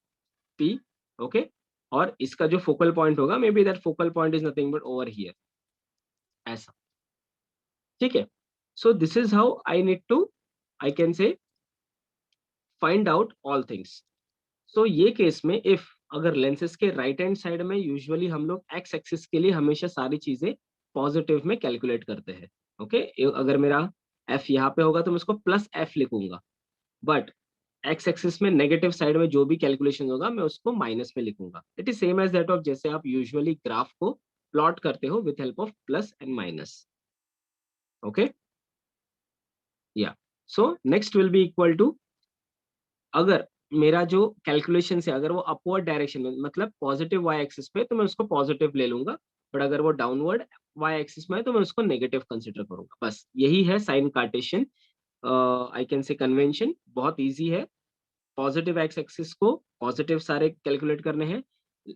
P. Okay, और इसका जो फोकल पॉइंट होगा may be that focal point is nothing but over here, ऐसा। ठीक है, so this is how I need to I can say find out all things. So ये case में if अगर लेंसेज के राइट हैंड साइड में usually हम लोग एक्स एक्सिस के लिए हमेशा सारी चीजें पॉजिटिव में कैलकुलेट करते हैं। ओके, अगर मेरा एफ यहाँ पे होगा तो मैं उसको प्लस एफ लिखूंगा, बट एक्स एक्सिस में नेगेटिव साइड में जो भी कैलकुलेशन होगा मैं उसको माइनस में लिखूंगा। It is same as that of जैसे आप यूजुअली ग्राफ को प्लॉट करते हो with help of plus and minus. Okay, yeah, so next will be equal to, अगर मेरा जो कैलकुलेशन है अगर वो अपवर्ड डायरेक्शन में मतलब पॉजिटिव वाई एक्सिस पे तो मैं उसको पॉजिटिव ले लूंगा, बट अगर वो डाउनवर्ड वाई एक्सिस में है तो मैं उसको नेगेटिव कंसिडर करूंगा। बस यही है sign Cartesian I can say convention, बहुत इजी है। पॉजिटिव एक्स एक्सिस को पॉजिटिव सारे कैलकुलेट करने हैं,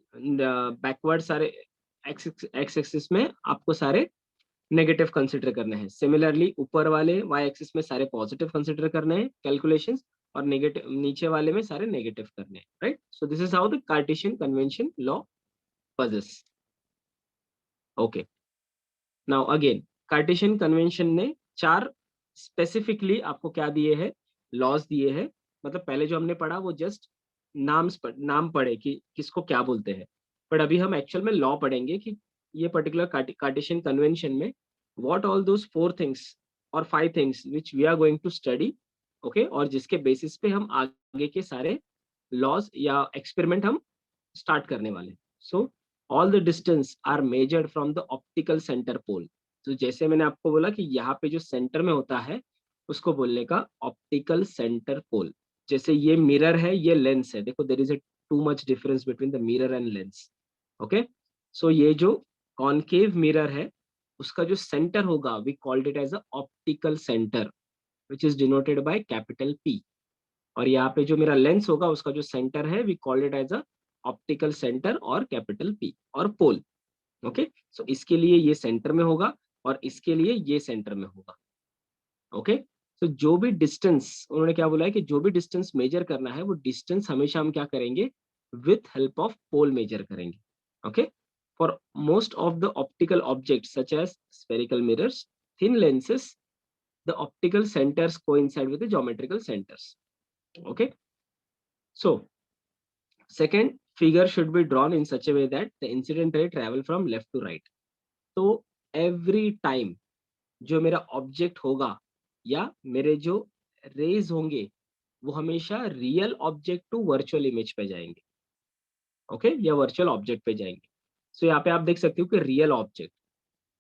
बैकवर्ड सारे एक्स एक्सिस में आपको सारे नेगेटिव कंसिडर करने हैं। सिमिलरली ऊपर वाले वाई एक्सिस में सारे पॉजिटिव कंसिडर करने हैं कैलकुलेशंस, और नेगेटिव नीचे वाले में सारे नेगेटिव करने हैं, right. So this is how the Cartesian convention law possess. Okay, now again Cartesian convention ने चार स्पेसिफिकली आपको क्या दिए हैं, लॉज दिए हैं। मतलब पहले जो हमने पढ़ा वो जस्ट नाम पढ़े कि किसको क्या बोलते हैं, बट अभी हम एक्चुअल में लॉ पढ़ेंगे कि ये पर्टिकुलर कार्टेशियन कन्वेंशन में what all those four things और five things which we are going to study. Okay, और जिसके बेसिस पे हम आगे के सारे लॉज या एक्सपेरिमेंट हम स्टार्ट करने वाले। So all the distance are measured from the optical centre pole. तो जैसे मैंने आपको बोला कि यहाँ पे जो सेंटर में होता है उसको बोलने का ऑप्टिकल सेंटर पोल। जैसे ये मिरर है, ये लेंस है, देखो there is a too much difference between the mirror and lens. Okay, so ये जो कॉनकेव मिरर है उसका जो सेंटर होगा we called it as a optical centre which is denoted by capital P. और यहाँ पे जो मेरा लेंस होगा उसका जो सेंटर है we called it as a optical centre और कैपिटल पी और पोल। ओके, सो इसके लिए ये सेंटर में होगा और इसके लिए ये सेंटर में होगा। ओके, तो जो भी डिस्टेंस उन्होंने क्या बोला है कि जो भी डिस्टेंस मेजर करना है वो डिस्टेंस हमेशा हम क्या करेंगे, with help of pole measure करेंगे। Okay, for most of the optical object such as spherical mirrors, thin lenses, the optical centers coincide with the geometrical centers. Okay, so second figure should be drawn in such a way that the incident ray travel from left to right. तो every time जो मेरा object होगा या मेरे जो raise होंगे वो हमेशा real object to virtual image पे जाएंगे। ओके, या वर्चुअल ऑब्जेक्ट पे जाएंगे। सो यहाँ पे आप देख सकते हो कि रियल ऑब्जेक्ट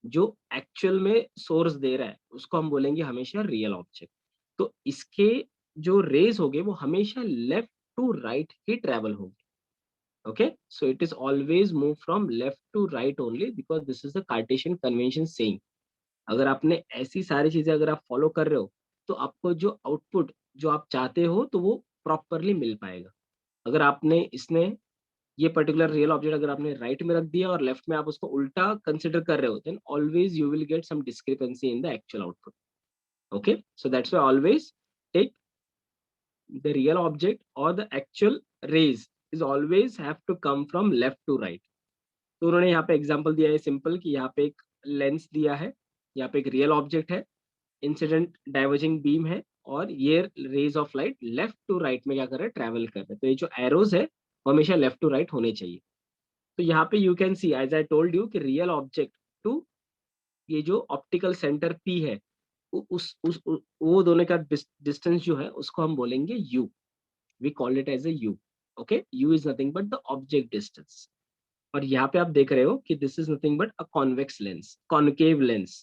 जो एक्चुअल में सोर्स दे रहा है उसको हम बोलेंगे हमेशा रियल ऑब्जेक्ट। तो इसके जो रेज होंगे वो हमेशा लेफ्ट टू राइट ही ट्रेवल होंगे। okay, so it is always move from left to right only because this is the Cartesian convention saying। अगर आपने ऐसी सारी चीजें अगर आप फॉलो कर रहे हो तो आपको जो आउटपुट जो आप चाहते हो तो वो प्रॉपरली मिल पाएगा। अगर आपने इसने ये पर्टिकुलर रियल ऑब्जेक्ट अगर आपने राइट में रख दिया और लेफ्ट में आप उसको उल्टा कंसिडर कर रहे हो then always you will get some discrepancy in the actual output. Okay, so that's why always take the real object or the actual rays is always have to come from left to right। तो उन्होंने यहाँ पे example दिया है simple कि यहाँ पे एक लेंस दिया है, यहाँ पे एक रियल ऑब्जेक्ट है, इंसिडेंट डाइवर्जिंग बीम है और ये rays of light left to right में क्या कर रहे हैं, ट्रैवल कर रहे हैं। तो ये जो एरोज है वो हमेशा लेफ्ट टू राइट होने चाहिए। तो यहाँ पे you can see as I told you कि रियल ऑब्जेक्ट टू ये जो ऑप्टिकल सेंटर पी है वो दोनों का डिस्टेंस जो है उसको हम बोलेंगे you. we call it as a u। okay, u is nothing but the object distance। और यहाँ पे आप देख रहे हो कि this is nothing but a convex lens, concave lens।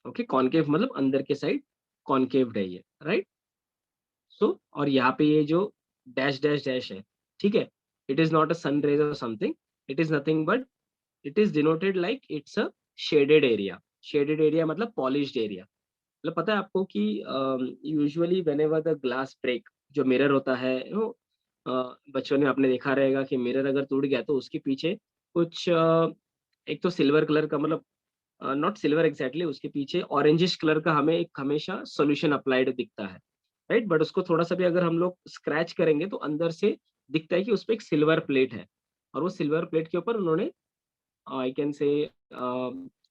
okay, concave मतलब अंदर के साइड concave है ये, right। so और यहाँ पे ये जो डैश डैश डैश है, ठीक है, it is not a sun rays or something, it is nothing but it is denoted like it's a shaded area। shaded area मतलब polished area। मतलब पता है आपको कि usually whenever the glass break, जो मिरर होता है बच्चों ने आपने देखा रहेगा कि मिरर अगर टूट गया तो उसके पीछे कुछ एक तो सिल्वर कलर का मतलब नॉट सिल्वर एग्जैक्टली, उसके पीछे ऑरेंजिश कलर का हमें एक हमेशा सॉल्यूशन अप्लाइड दिखता है, राइट। बट उसको थोड़ा सा भी अगर हम लोग स्क्रैच करेंगे तो अंदर से दिखता है कि उस पर एक सिल्वर प्लेट है और वो सिल्वर प्लेट के ऊपर उन्होंने आई कैन से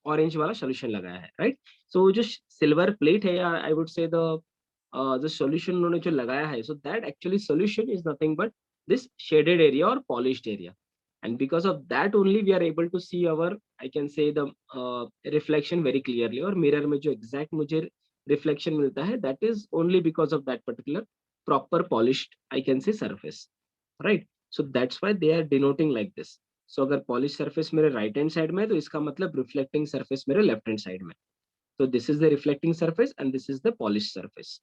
ऑरेंज वाला सॉल्यूशन लगाया है, राइट। सो जो सिल्वर प्लेट है या I would say the solution उन्होंने जो लगाया है, so that actually solution is nothing but this shaded area और polished area. And because of that only we are able to see our I can say the reflection very clearly. और mirror में जो exact मुझे reflection मिलता है that is only because of that particular proper polished I can say surface, right. So that's why they are denoting like this. So अगर polish surface मेरे right hand side में है तो इसका मतलब रिफ्लेक्टिंग सरफेस मेरे लेफ्ट हैंड साइड में। तो this is the reflecting surface and this is the polish surface.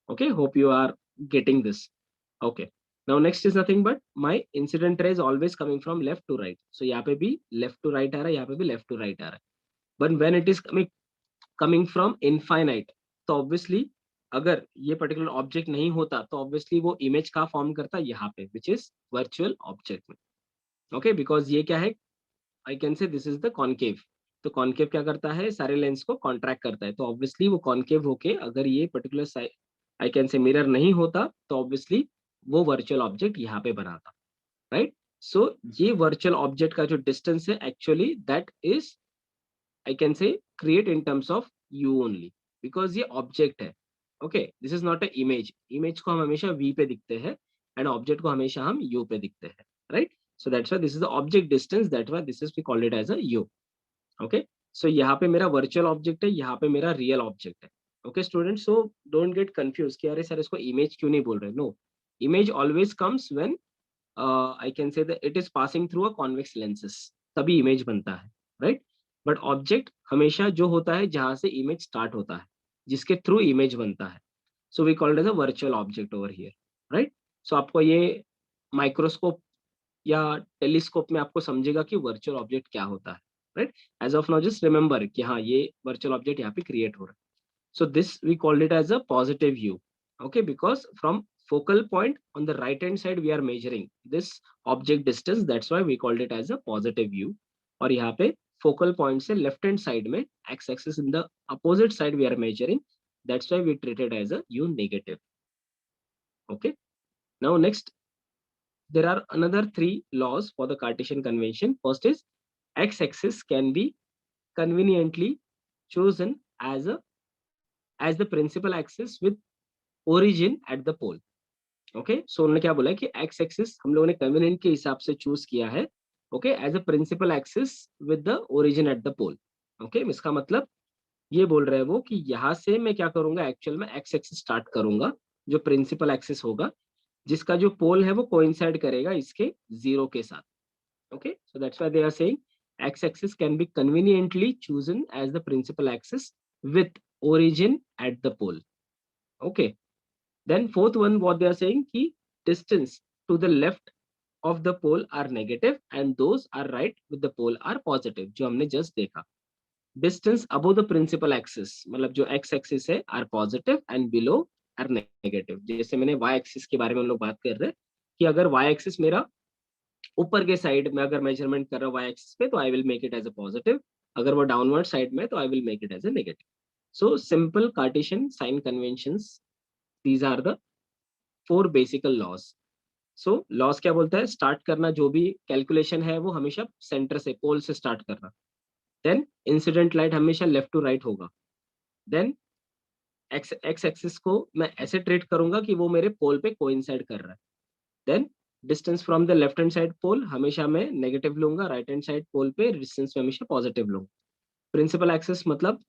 Okay, hope you are getting this. Okay, now next is nothing but my incident ray is always coming from left to right. So यहाँ पे भी left to right आ रहा है, यहाँ पे भी left to right आ रहा है। But when it is coming from infinite तो ऑब्वियसली अगर ये पर्टिकुलर ऑब्जेक्ट नहीं होता तो ऑब्वियसली वो इमेज का फॉर्म करता यहाँ पे विच इज वर्चुअल ऑब्जेक्ट में। ओके, बिकॉज ये क्या है, आई कैन से दिस इज द कॉनकेव। तो कॉनकेव क्या करता है, सारे लेंस को कॉन्ट्रैक्ट करता है, तो ऑब्वियसली वो कॉनकेव होके अगर ये पर्टिकुलर आई कैन से मिरर नहीं होता तो ऑब्वियसली वो वर्चुअल ऑब्जेक्ट यहाँ पे बनाता, राइट। सो ये वर्चुअल ऑब्जेक्ट का जो डिस्टेंस है actually that is I can से create in terms of you only, because ये ऑब्जेक्ट है। Okay, this is not a image, image को हम हमेशा वी पे दिखते हैं एंड ऑब्जेक्ट को हमेशा हम यू पे दिखते हैं, right. So that's why this is the object distance, that why this is we called it as a U. Okay, so यहाँ पे मेरा वर्चुअल ऑब्जेक्ट है, यहाँ पे मेरा रियल ऑब्जेक्ट है। Okay student, so don't get confuse कि अरे सर इसको इमेज क्यों नहीं बोल रहे। No, image always comes when I can say that it is passing through a convex lenses, तभी इमेज बनता है, राइट। बट ऑब्जेक्ट हमेशा जो होता है जहां से इमेज स्टार्ट होता है, जिसके थ्रू इमेज बनता है, so we called as a virtual object over here, right. So आपको ये माइक्रोस्कोप या टेलीस्कोप में आपको समझेगा कि वर्चुअल ऑब्जेक्ट क्या होता है, right. As of now just remember कि हाँ ये वर्चुअल ऑब्जेक्ट यहाँ पे क्रिएट हो रहा है। So this we called it as a positive view. Okay, because from focal point on the right hand side we are measuring this object distance. That's why we called it as a positive view. और यहाँ पे focal point से left hand side में x axis in the opposite side we are measuring. That's why we treat it as a u negative. Okay. Now next, there are another three laws for the Cartesian convention. First is x axis can be conveniently chosen as the principal axis with origin at the pole. Okay, so उन्होंने क्या बोला है कि x axis हम लोगों ने convenient के हिसाब से चूज किया है, okay, as a principal axis with the origin at the pole. Okay, इसका मतलब ये बोल रहे हैं वो कि यहाँ से मैं क्या करूंगा, एक्चुअल में एक्स एक्सिस स्टार्ट करूंगा, जो प्रिंसिपल एक्सिस होगा, जिसका जो पोल है वो कोइंसाइड करेगा इसके जीरो के साथ। Okay, so that's why they are saying x axis can be conveniently chosen as the principal axis with origin at the pole. Okay, then fourth one, what they are saying ki distance to the left of the pole are negative and those are right with the pole are positive, जो हमने just देखा। Distance above the principal axis मतलब जो x axis है are positive and below are negative। जैसे मैंने y axis के बारे में हम लोग बात कर रहे हैं कि अगर y axis मेरा ऊपर के साइड में अगर मेजरमेंट कर रहा हूँ y axis पे तो I will make it as a positive, अगर वो डाउनवर्ड साइड में तो I will make it as a negative। So simple Cartesian sign conventions, these are the four basic laws. So laws क्या बोलता है, start करना जो भी कैलकुलेशन है वो हमेशा सेंटर से पोल से स्टार्ट करना। देन इंसिडेंट लाइट हमेशा लेफ्ट टू राइट होगा। देन एक्स एक्स एक्सिस को मैं ऐसे ट्रीट करूंगा कि वो मेरे पोल पे कोइंसाइड कर रहा है। Then distance from the left hand side pole हमेशा मैं नेगेटिव लूंगा, राइट हैंड साइड पोल पे डिस्टेंस में हमेशा पॉजिटिव लूंगा। प्रिंसिपल एक्सिस मतलब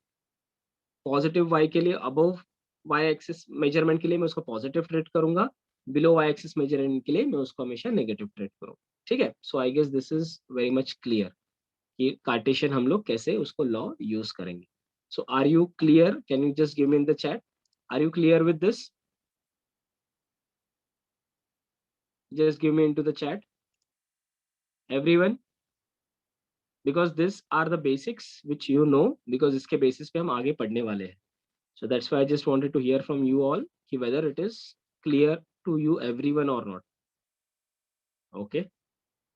पॉजिटिव वाई के लिए अबव वाई एक्सिस मेजरमेंट के लिए मैं उसको पॉजिटिव ट्रीट करूंगा, बिलो वाई एक्सिस मेजरमेंट के लिए मैं उसको हमेशा नेगेटिव ट्रीट करूंगा। ठीक है, so I guess this is very much clear कि कार्टेशियन हम लोग कैसे उसको लॉ यूज करेंगे। So are you clear, can you just give me in the chat, are you clear with this, just give me into the chat everyone, because this are the basics which you know, because इसके basis पे हम आगे पढ़ने वाले हैं। So that's why I just wanted to hear from you all ki whether it is clear to you everyone or not. Okay.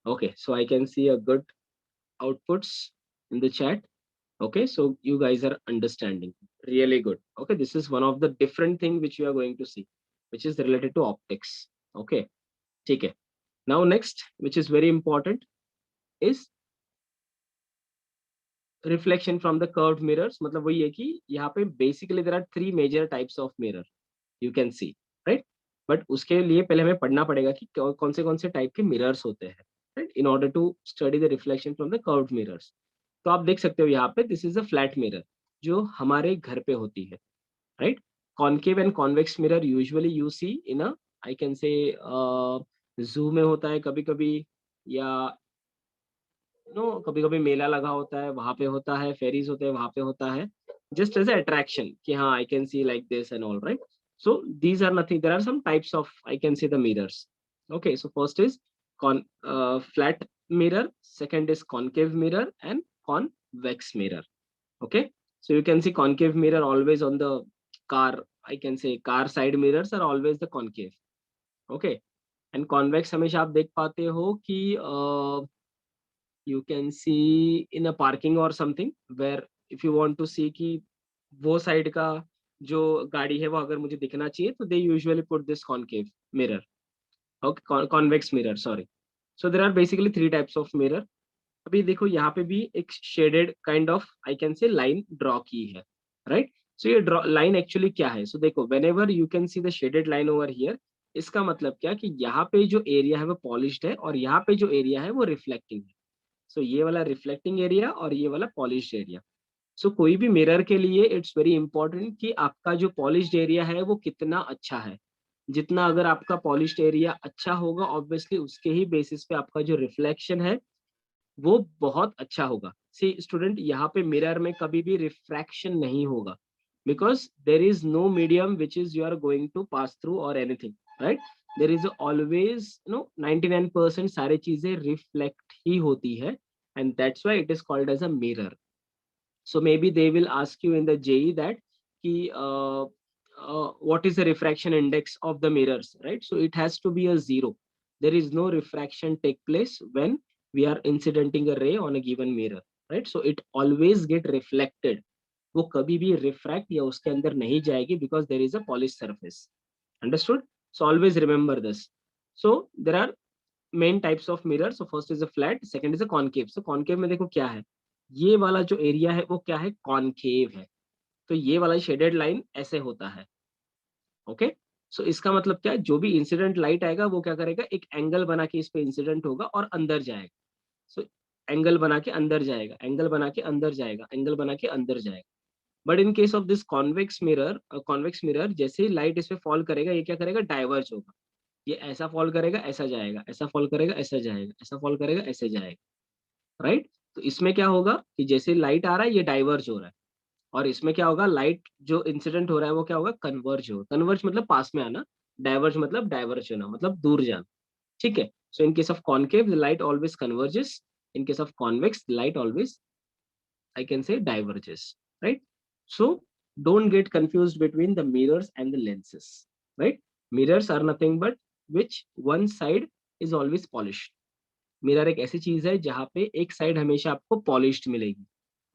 Okay. So I can see a good outputs in the chat. Okay. So you guys are understanding. Really good. Okay. This is one of the different thing which you are going to see, which is related to optics. Okay. Okay. Now next, which is very important, is reflection from the curved mirrors। मतलब वही है कि यहाँ पे basically there are three major types of mirror you can see, right। But उसके लिए पहले हमें पढ़ना पड़ेगा कि कौन से टाइप के मिरर्स होते हैं, right, in order to study the reflection from the curved mirrors. तो आप देख सकते हो यहाँ पे this is a flat mirror जो हमारे घर पे होती है, right. Concave and convex mirror usually you see in a I can say zoo में होता है कभी कभी, या नो कभी कभी मेला लगा होता है वहां पे होता है, फेरीज होते हैं वहां पे होता है, जस्ट एज अट्रैक्शन कि हाँ आई can C like this and all, right. so these are nothing, there are some types of I can say the mirrors। okay, so first is flat mirror, second is concave mirror and convex mirror। okay, so you can see concave mirror always on the car, I can say car side mirrors are always the concave। okay, and convex हमेशा आप देख पाते हो कि you can see in a parking or something where if you want to see कि वो side का जो गाड़ी है वो अगर मुझे दिखना चाहिए तो they usually put this concave mirror, okay, convex mirror, sorry. So there are basically three types of mirror. अभी देखो यहाँ पे भी एक shaded kind of I can से लाइन ड्रॉ की है, राइट. सो ये ड्रॉ लाइन एक्चुअली क्या है, सो देखो when ever you can see the shaded line over here, इसका मतलब क्या कि यहाँ पे जो एरिया है वो पॉलिश्ड है और यहाँ पे जो एरिया है वो रिफ्लेक्टिंग है. सो ये वाला रिफ्लेक्टिंग एरिया और ये वाला पॉलिश्ड एरिया. सो कोई भी मिरर के लिए इट्स वेरी इंपॉर्टेंट कि आपका जो पॉलिश्ड एरिया है वो कितना अच्छा है. जितना अगर आपका पॉलिश्ड एरिया अच्छा होगा ऑब्वियसली उसके ही बेसिस पे आपका जो रिफ्लेक्शन है वो बहुत अच्छा होगा. सी स्टूडेंट, यहाँ पे मिरर में कभी भी रिफ्रैक्शन नहीं होगा because there is no medium which is you are going to pass through और anything, right. There is always 99% सारी चीजें रिफ्लेक्ट ही होती है and that's why it is called as a mirror. So maybe they will ask you in the JE that ki, what is the refraction index of the mirrors, right? So it has to be a zero. There is no refraction take place when we are incidenting a ray on a given mirror, right? So it always get reflected. वो कभी भी refract या उसके अंदर नहीं जाएगी because there is a polished surface. Understood? So always remember this. So there are main types of mirror. So first is a flat, second is a concave. So concave में देखो क्या है, ये वाला जो एरिया है वो क्या है, कॉनकेव है. तो ये वाला शेडेड लाइन ऐसे होता है. ओके. सो इसका मतलब क्या है, जो भी इंसिडेंट लाइट आएगा वो क्या करेगा, एक एंगल बना के इस पे इंसिडेंट होगा और अंदर जाएगा. सो एंगल बना के अंदर जाएगा, एंगल बना के अंदर जाएगा, एंगल बना के अंदर जाएगा. But in case of this convex mirror जैसे ही लाइट इस पे फॉल करेगा ये क्या करेगा, डाइवर्ज होगा. ये ऐसा फॉल करेगा ऐसा जाएगा, ऐसा फॉल करेगा ऐसा जाएगा, ऐसा फॉल करेगा ऐसे जाएगा, राइट. तो इसमें क्या होगा कि जैसे लाइट आ रहा है ये डाइवर्ज हो रहा है और इसमें क्या होगा, लाइट जो इंसिडेंट हो रहा है वो क्या होगा, कन्वर्ज हो. कन्वर्ज मतलब पास में आना, डाइवर्ज मतलब डाइवर्ज होना, मतलब दूर जाना. ठीक है. So in case of concave the light always converges, in case of convex the light always I can say diverges, right. So don't get confused between the mirrors and the lenses, right. Mirrors are nothing but which one side is always polished. Mirror एक ऐसी चीज है जहां पे एक side हमेशा आपको polished मिलेगी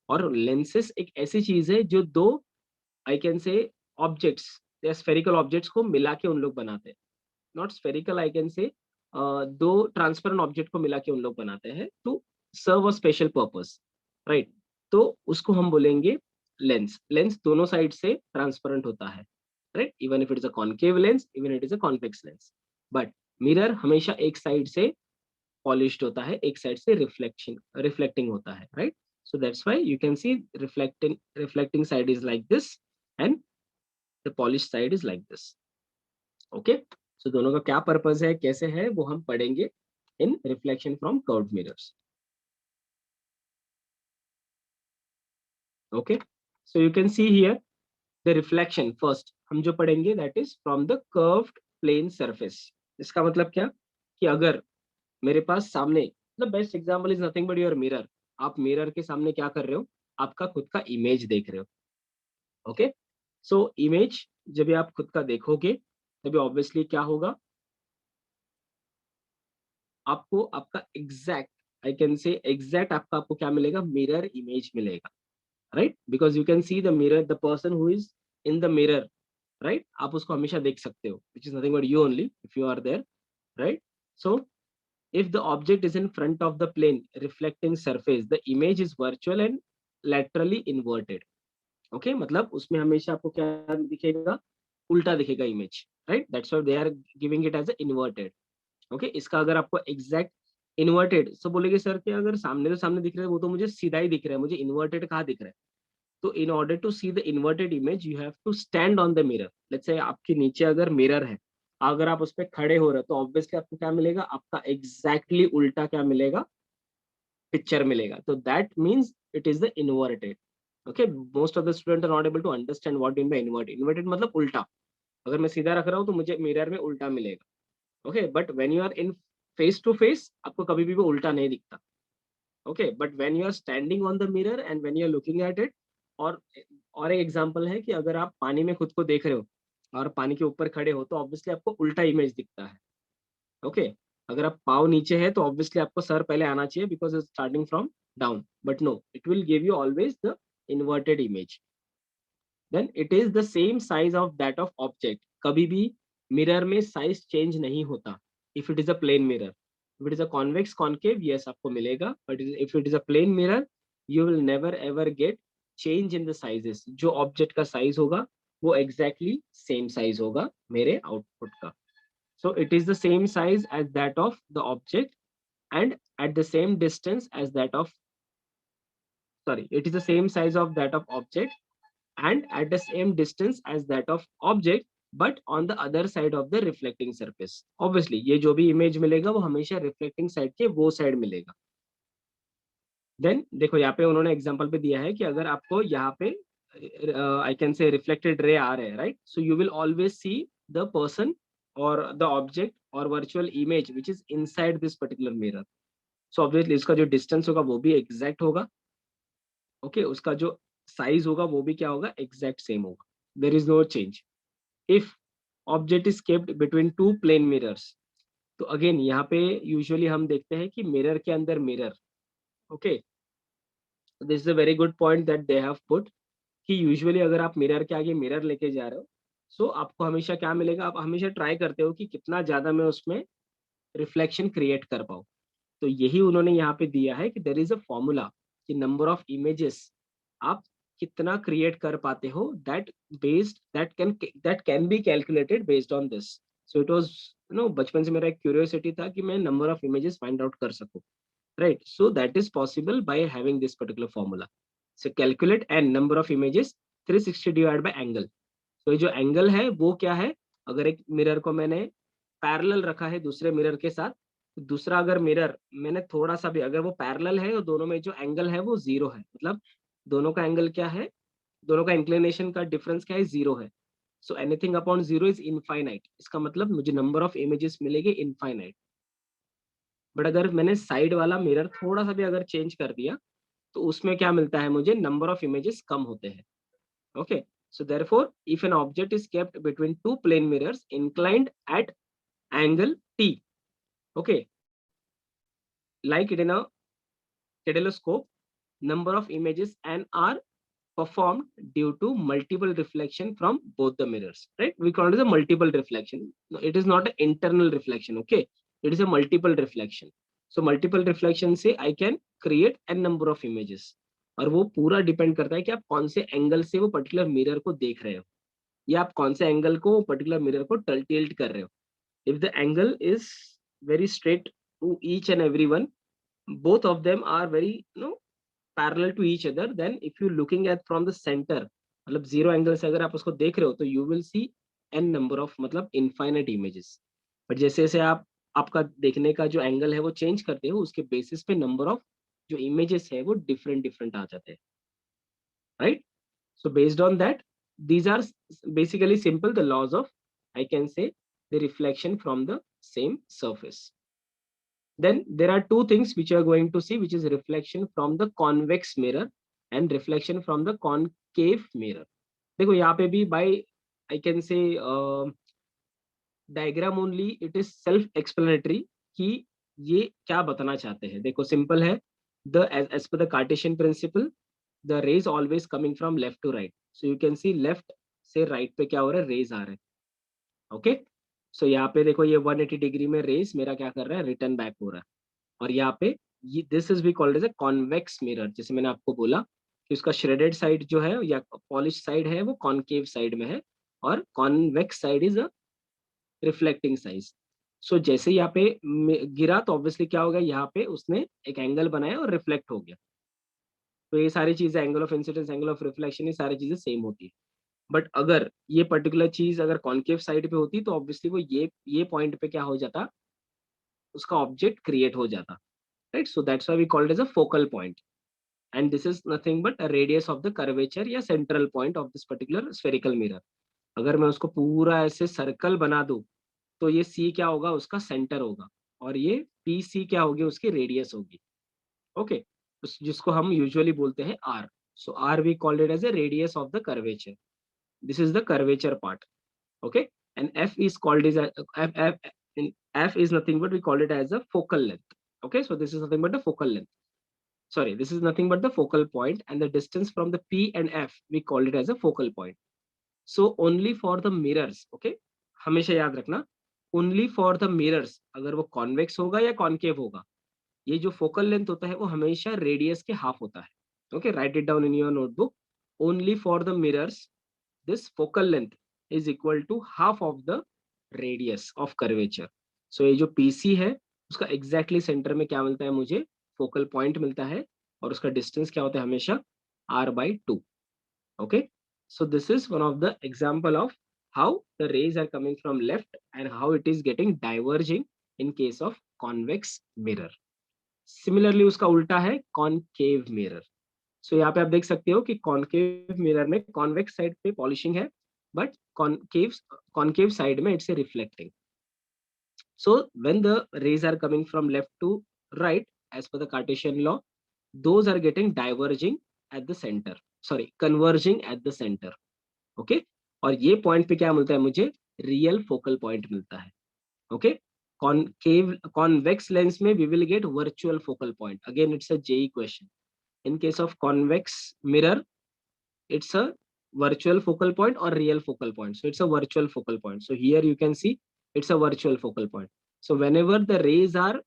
और लेंसेस एक ऐसी चीज है जो दो आई कैन से ऑब्जेक्ट्स या स्फेरिकल ऑब्जेक्ट्स को मिला के उन लोग बनाते हैं. नॉट स्फेरिकल, आई कैन से दो ट्रांसपेरेंट ऑब्जेक्ट को मिला के उन लोग बनाते हैं to serve a special purpose, right. तो उसको हम बोलेंगे लेंस. लेंस दोनों साइड से ट्रांसपेरेंट होता है, right. Even if it is a concave lens, even it is a convex lens. But mirror हमेशा एक साइड से पॉलिश्ड होता है, एक साइड से रिफ्लेक्टिंग होता है, right. So that's why you can see reflecting side is like this and the polish side is like this. Okay. So दोनों का क्या पर्पस है, कैसे है, वो हम पढ़ेंगे in reflection from curved mirrors. Okay. So you can see here the reflection first हम जो पढ़ेंगे that is from the curved plane surface. इसका मतलब क्या कि अगर मेरे पास सामने, the best example is nothing but your mirror. आप मिरर के सामने क्या कर रहे हो, आपका खुद का इमेज देख रहे हो. ओके. सो इमेज जब भी आप खुद का देखोगे तभी ऑब्वियसली क्या होगा, आपको आपका exact I can say exact आपको क्या मिलेगा, मिरर इमेज मिलेगा, right. Because you can see the mirror, the person who is in the mirror, right. आप उसको हमेशा देख सकते हो which is nothing but you only if you are there, right. So if the object is in front of the plane reflecting surface, the image is virtual and laterally inverted. Okay, मतलब उसमें हमेशा आपको क्या दिखेगा, उल्टा दिखेगा image, right. That's why they are giving it as a inverted. Okay. इसका अगर आपको एग्जैक्ट इन्वर्टेड, सो बोलेगे सर कि अगर सामने तो सामने दिख रहा है वो तो मुझे सीधा ही दिख रहा है, मुझे इन्वर्टेड कहाँ दिख रहा है. तो in order to see the inverted image you have to stand on the mirror. Let's say आपके नीचे अगर मिरर है, अगर आप उस पर खड़े हो रहे हो तो ऑब्वियसली आपको क्या मिलेगा, आपका एग्जैक्टली उल्टा क्या मिलेगा, पिक्चर मिलेगा. तो that means it is the inverted. Okay. Most of the student are not able to understand what in by inverted. Inverted मतलब उल्टा. अगर मैं सीधा रख रहा हूँ तो मुझे मिरर में उल्टा मिलेगा. Okay. But when you are in face to face आपको कभी भी वो उल्टा नहीं दिखता. Okay. But when you are standing on the mirror and when you are looking at it, और और एक एग्जांपल है कि अगर आप पानी में खुद को देख रहे हो और पानी के ऊपर खड़े हो तो ऑब्वियसली आपको उल्टा इमेज दिखता है. ओके. अगर आप पाव नीचे है तो ऑब्वियसली आपको सर पहले आना चाहिए, because it's starting from down, but no, it will give you always the inverted image. Then it is the same size of that of object. कभी भी मिरर में साइज चेंज नहीं होता. If it is a plane mirror, if it is a convex concave, yes आपको मिलेगा, but if it is a plane mirror you will never ever get change in the sizes. जो object का size होगा वो exactly same size होगा मेरे output का. So it is the same size as that of the object and at the same distance as that of, sorry, it is the same size of that of object and at the same distance as that of object, but on the other side of the reflecting surface. Obviously ये जो भी image मिलेगा वो हमेशा reflecting side के वो side मिलेगा. Then देखो यहाँ पे उन्होंने example पे दिया है कि अगर आपको यहाँ पे I can say reflected ray आ रहे हैं, right? So you will always see the person or the object or virtual image which is inside this particular mirror. So obviously इसका जो distance होगा वो भी exact होगा. Okay, उसका जो size होगा वो भी क्या होगा, exact same होगा. There is no change. If object is kept between two plane mirrors, तो again यहाँ पे usually हम देखते हैं कि mirror के अंदर mirror. Okay, this is a very good point that they have put कि यूजुअली अगर आप मिरर के आगे मिरर लेके जा रहे हो, सो आपको हमेशा क्या मिलेगा, आप हमेशा ट्राई करते हो कि कितना ज्यादा मैं उसमें रिफ्लेक्शन क्रिएट कर पाऊँ. तो यही उन्होंने यहाँ पे दिया है कि देयर इज अ फॉर्मूला कि नंबर ऑफ इमेजेस आप कितना क्रिएट कर पाते हो, that can be calculated based on this. So it was, बचपन से मेरा एक क्यूरियोसिटी था कि मैं number of images find out कर सकूं, right? So that is possible by having this particular formula. So calculate n number of images 360 divided by angle. तो ये जो एंगल है वो क्या है, अगर एक मिरर को मैंने पैरेलल रखा है दूसरे मिरर के साथ, तो दूसरा अगर मिरर मैंने थोड़ा सा भी, अगर वो पैरेलल है और दोनों में जो एंगल है वो जीरो है, मतलब दोनों का एंगल क्या है, दोनों का इंक्लिनेशन का डिफरेंस क्या है, जीरो है. So anything upon zero is infinite. इसका मतलब मुझे नंबर ऑफ इमेजेस मिलेगी इनफाइनाइट. बट अगर मैंने साइड वाला मिरर थोड़ा सा भी अगर चेंज कर दिया तो उसमें क्या मिलता है मुझे, नंबर ऑफ इमेजेस कम होते हैं. Okay, so therefore if an object is kept between two plane mirrors inclined at angle t, okay, like it in a kaleidoscope, number of images n are performed due to multiple reflection from both the mirrors, right? We call it as a multiple reflection. No, it is not an internal reflection, okay, it is a multiple reflection. So multiple reflection से I can create n number of images. और वो पूरा depend करता है कि आप कौन से एंगल से वो पर्टिकुलर मिरर को देख रहे हो, या आप कौन से एंगल को पर्टिकुलर मिरर को टिल्ट कर रहे हो. If the angle is very straight to each and every one, both of them are very parallel to each other, then if you looking at from the center, मतलब zero angle से अगर आप उसको देख रहे हो तो you will see n number of, मतलब इनफाइनाइट इमेजेस. बट जैसे जैसे आप आपका देखने का जो एंगल है वो चेंज करते हो, उसके बेसिस पे नंबर ऑफ जो इमेजेस है वो डिफरेंट डिफरेंट आ जाते हैं, right? So based on that, these are basically simple the laws of, I can say, the reflection from the same surface. Then there are two things which you are going to see, which is reflection from the convex mirror and reflection from the concave mirror. देखो यहाँ पे भी by, I can say, diagram only it is self explanatory कि ये क्या बताना चाहते हैं. देखो सिंपल है, the as per the Cartesian principle, the rays always coming from left to right. So you can see left से right पे क्या हो रहा है, rays आ रहे हैं. ओके, सो यहाँ पे देखो ये 180 डिग्री में रेस मेरा क्या कर रहा है, रिटर्न बैक हो रहा है. और यहाँ पे ये this is be called as a convex mirror. जैसे मैंने आपको बोला कि उसका श्रेडेड साइड जो है या पॉलिश साइड है वो कॉनकेव साइड में है, और convex side is a reflecting side. So जैसे यहाँ पे गिरा तो ऑब्वियसली क्या हो गया, यहाँ पे उसने एक एंगल बनाया और रिफ्लेक्ट हो गया. तो ये सारी चीजें, angle of incidence, angle of reflection, ये सारी चीजें सेम होती है. बट अगर ये पर्टिकुलर चीज अगर कॉन्केव साइड पे होती तो ऑब्वियसली वो ये पॉइंट पे क्या हो जाता, उसका ऑब्जेक्ट क्रिएट हो जाता, right? So that's why we called as a focal point, and this is nothing but a radius of the curvature या central point of this particular spherical mirror. अगर मैं उसको पूरा ऐसे सर्कल बना दूं तो ये सी क्या होगा, उसका सेंटर होगा, और ये पी सी क्या होगी, उसकी रेडियस होगी. ओके, जिसको हम यूजुअली बोलते हैं R. So R we called it as a radius of the curvature. This is the curvature part, okay? And f is called as a, in f is nothing but we call it as a focal length. Okay, so this is nothing but the focal length. Sorry, this is nothing but the focal point, and the distance from the p and f we call it as a focal point. So only for the mirrors, okay, हमेशा याद रखना, only for the mirrors, अगर वो convex होगा या concave होगा, ये जो focal length होता है वो हमेशा radius के half होता है. Okay, write it down in your notebook. Only for the mirrors, this focal length is equal to half of the radius of curvature. So ये जो PC है उसका exactly center में क्या मिलता है मुझे, focal point मिलता है, और उसका distance क्या होता है हमेशा r/2. Okay, so this is one of the example of how the rays are coming from left and how it is getting diverging in case of convex mirror. Similarly उसका उल्टा है concave mirror. So यहाँ पे आप देख सकते हो कि concave mirror में convex side पे polishing है, but concave side में it's a reflecting. So when the rays are coming from left to right, as per the Cartesian law, those are getting diverging at the center, sorry, converging at the center. Okay, और ये point पे क्या मिलता है मुझे, real focal point मिलता है. Okay, concave convex lens में we will get virtual focal point. Again it's a JEE question. In case of convex mirror, it's a virtual focal point or real focal point. So it's a virtual focal point. So here you can see it's a virtual focal point. So whenever the rays are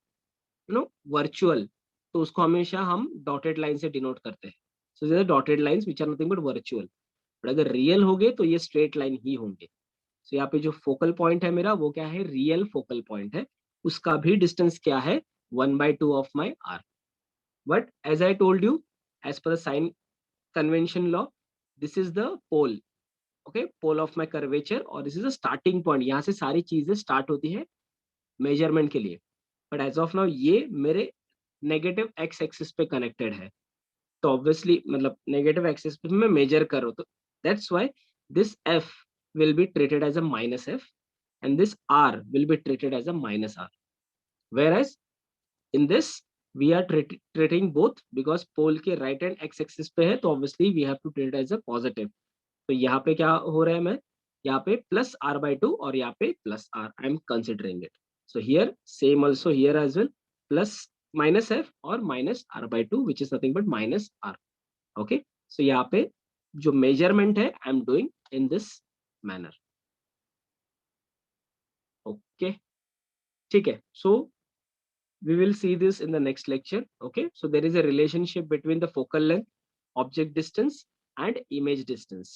virtual, तो उसको हमेशा हम dotted line से denote करते हैं. So so, dotted lines which are nothing but virtual. But अगर real हो गए तो ये स्ट्रेट लाइन ही होंगे. सो यहाँ पे जो फोकल पॉइंट है मेरा वो क्या है, रियल फोकल पॉइंट है. उसका भी डिस्टेंस क्या है, 1/2 of my R. But as I told you, as per sign convention law, this is the pole. Okay, pole of my curvature, और this is the starting point. यहाँ से सारी चीजें स्टार्ट होती है मेजरमेंट के लिए. बट एज ऑफ नाउ ये मेरे नेगेटिव एक्स एक्सिस पे कनेक्टेड है, तो ऑब्वियसली मतलब नेगेटिव एक्सिस पे मैं मेजर करूँ, तो that's why this F will be treated as a minus f and this r will be treated as a minus r, whereas in this we are treating both because pole के right hand x axis पे है, तो obviously we have to treat it as a positive. तो यहाँ पे क्या हो रहा है, मैं यहाँ पे plus r/2 और यहाँ पे plus r I am considering it. So here same also here as well, plus minus f और minus r/2 which is nothing but minus r. Okay, so यहाँ पे जो measurement है I am doing in this manner. Okay, ठीक है. So we will see this in the next lecture. Okay, so there is a relationship between the focal length, object distance and image distance.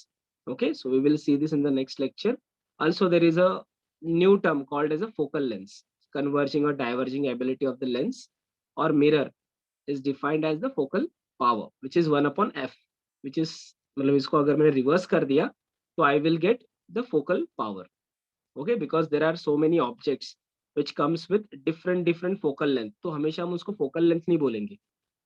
Okay, so we will see this in the next lecture. Also there is a new term called as a focal length. Converging or diverging ability of the lens or mirror is defined as the focal power, which is 1/f, which is मतलब इसको अगर मैंने reverse कर दिया तो I will get the focal power. Okay, because there are so many objects which comes with different focal length, तो हमेशा हम उसको focal length नहीं बोलेंगे,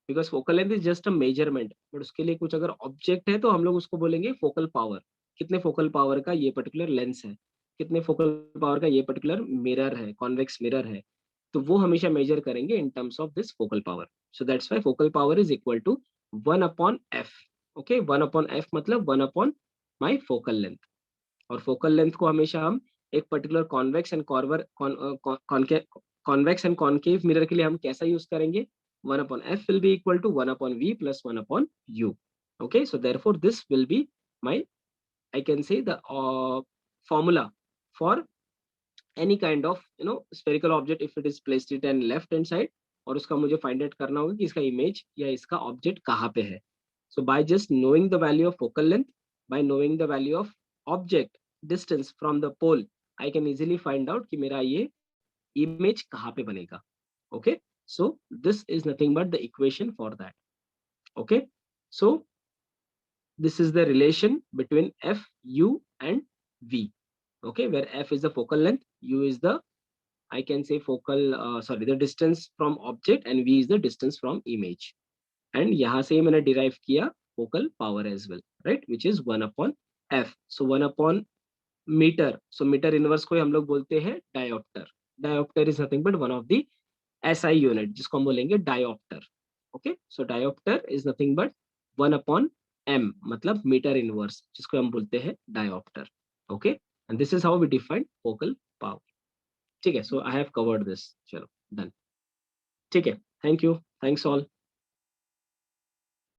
because focal length is just a measurement. but उसके लिए कुछ अगर object है तो हम लोग उसको बोलेंगे focal power. कितने focal power का ये particular lens है, कितने focal power का ये particular mirror है, convex mirror है, तो वो हमेशा measure करेंगे in terms of this focal power. So that's why focal power is equal to 1/f. Okay, 1/f मतलब 1 upon my focal length. और फोकल लेंथ को हमेशा हम एक particular convex and convex and concave mirror के लिए हम कैसा यूज करेंगे, 1/f will be equal to 1/v plus 1/u. Okay, so therefore this will be my, I can say, the formula for any kind of spherical object if it is placed it and left hand side, और उसका मुझे find out करना होगा कि इसका image या इसका object कहाँ पे है. So by just knowing the value of focal length, by knowing the value of object distance from the pole, I can easily find out कि मेरा ये image कहाँ पे बनेगा. Okay, so this is nothing but the equation for that. Okay, so this is the relation between f, u and v. Okay, where f is the focal length, u is the, I can say, focal sorry, the distance from object, and v is the distance from image. And यहाँ से मैंने derive किया focal power as well, right, which is 1/f. So 1 meter. So meter inverse को हम लोग बोलते हैं diopter. Diopter is nothing but one of the SI unit जिसको हम बोलेंगे diopter. Okay, so diopter is nothing but 1/m मतलब meter inverse जिसको हम बोलते हैं diopter. Okay, and this is how we define focal power. ठीक है, so I have covered this, चलो डन। ठीक है, थैंक यू, थैंक्स ऑल।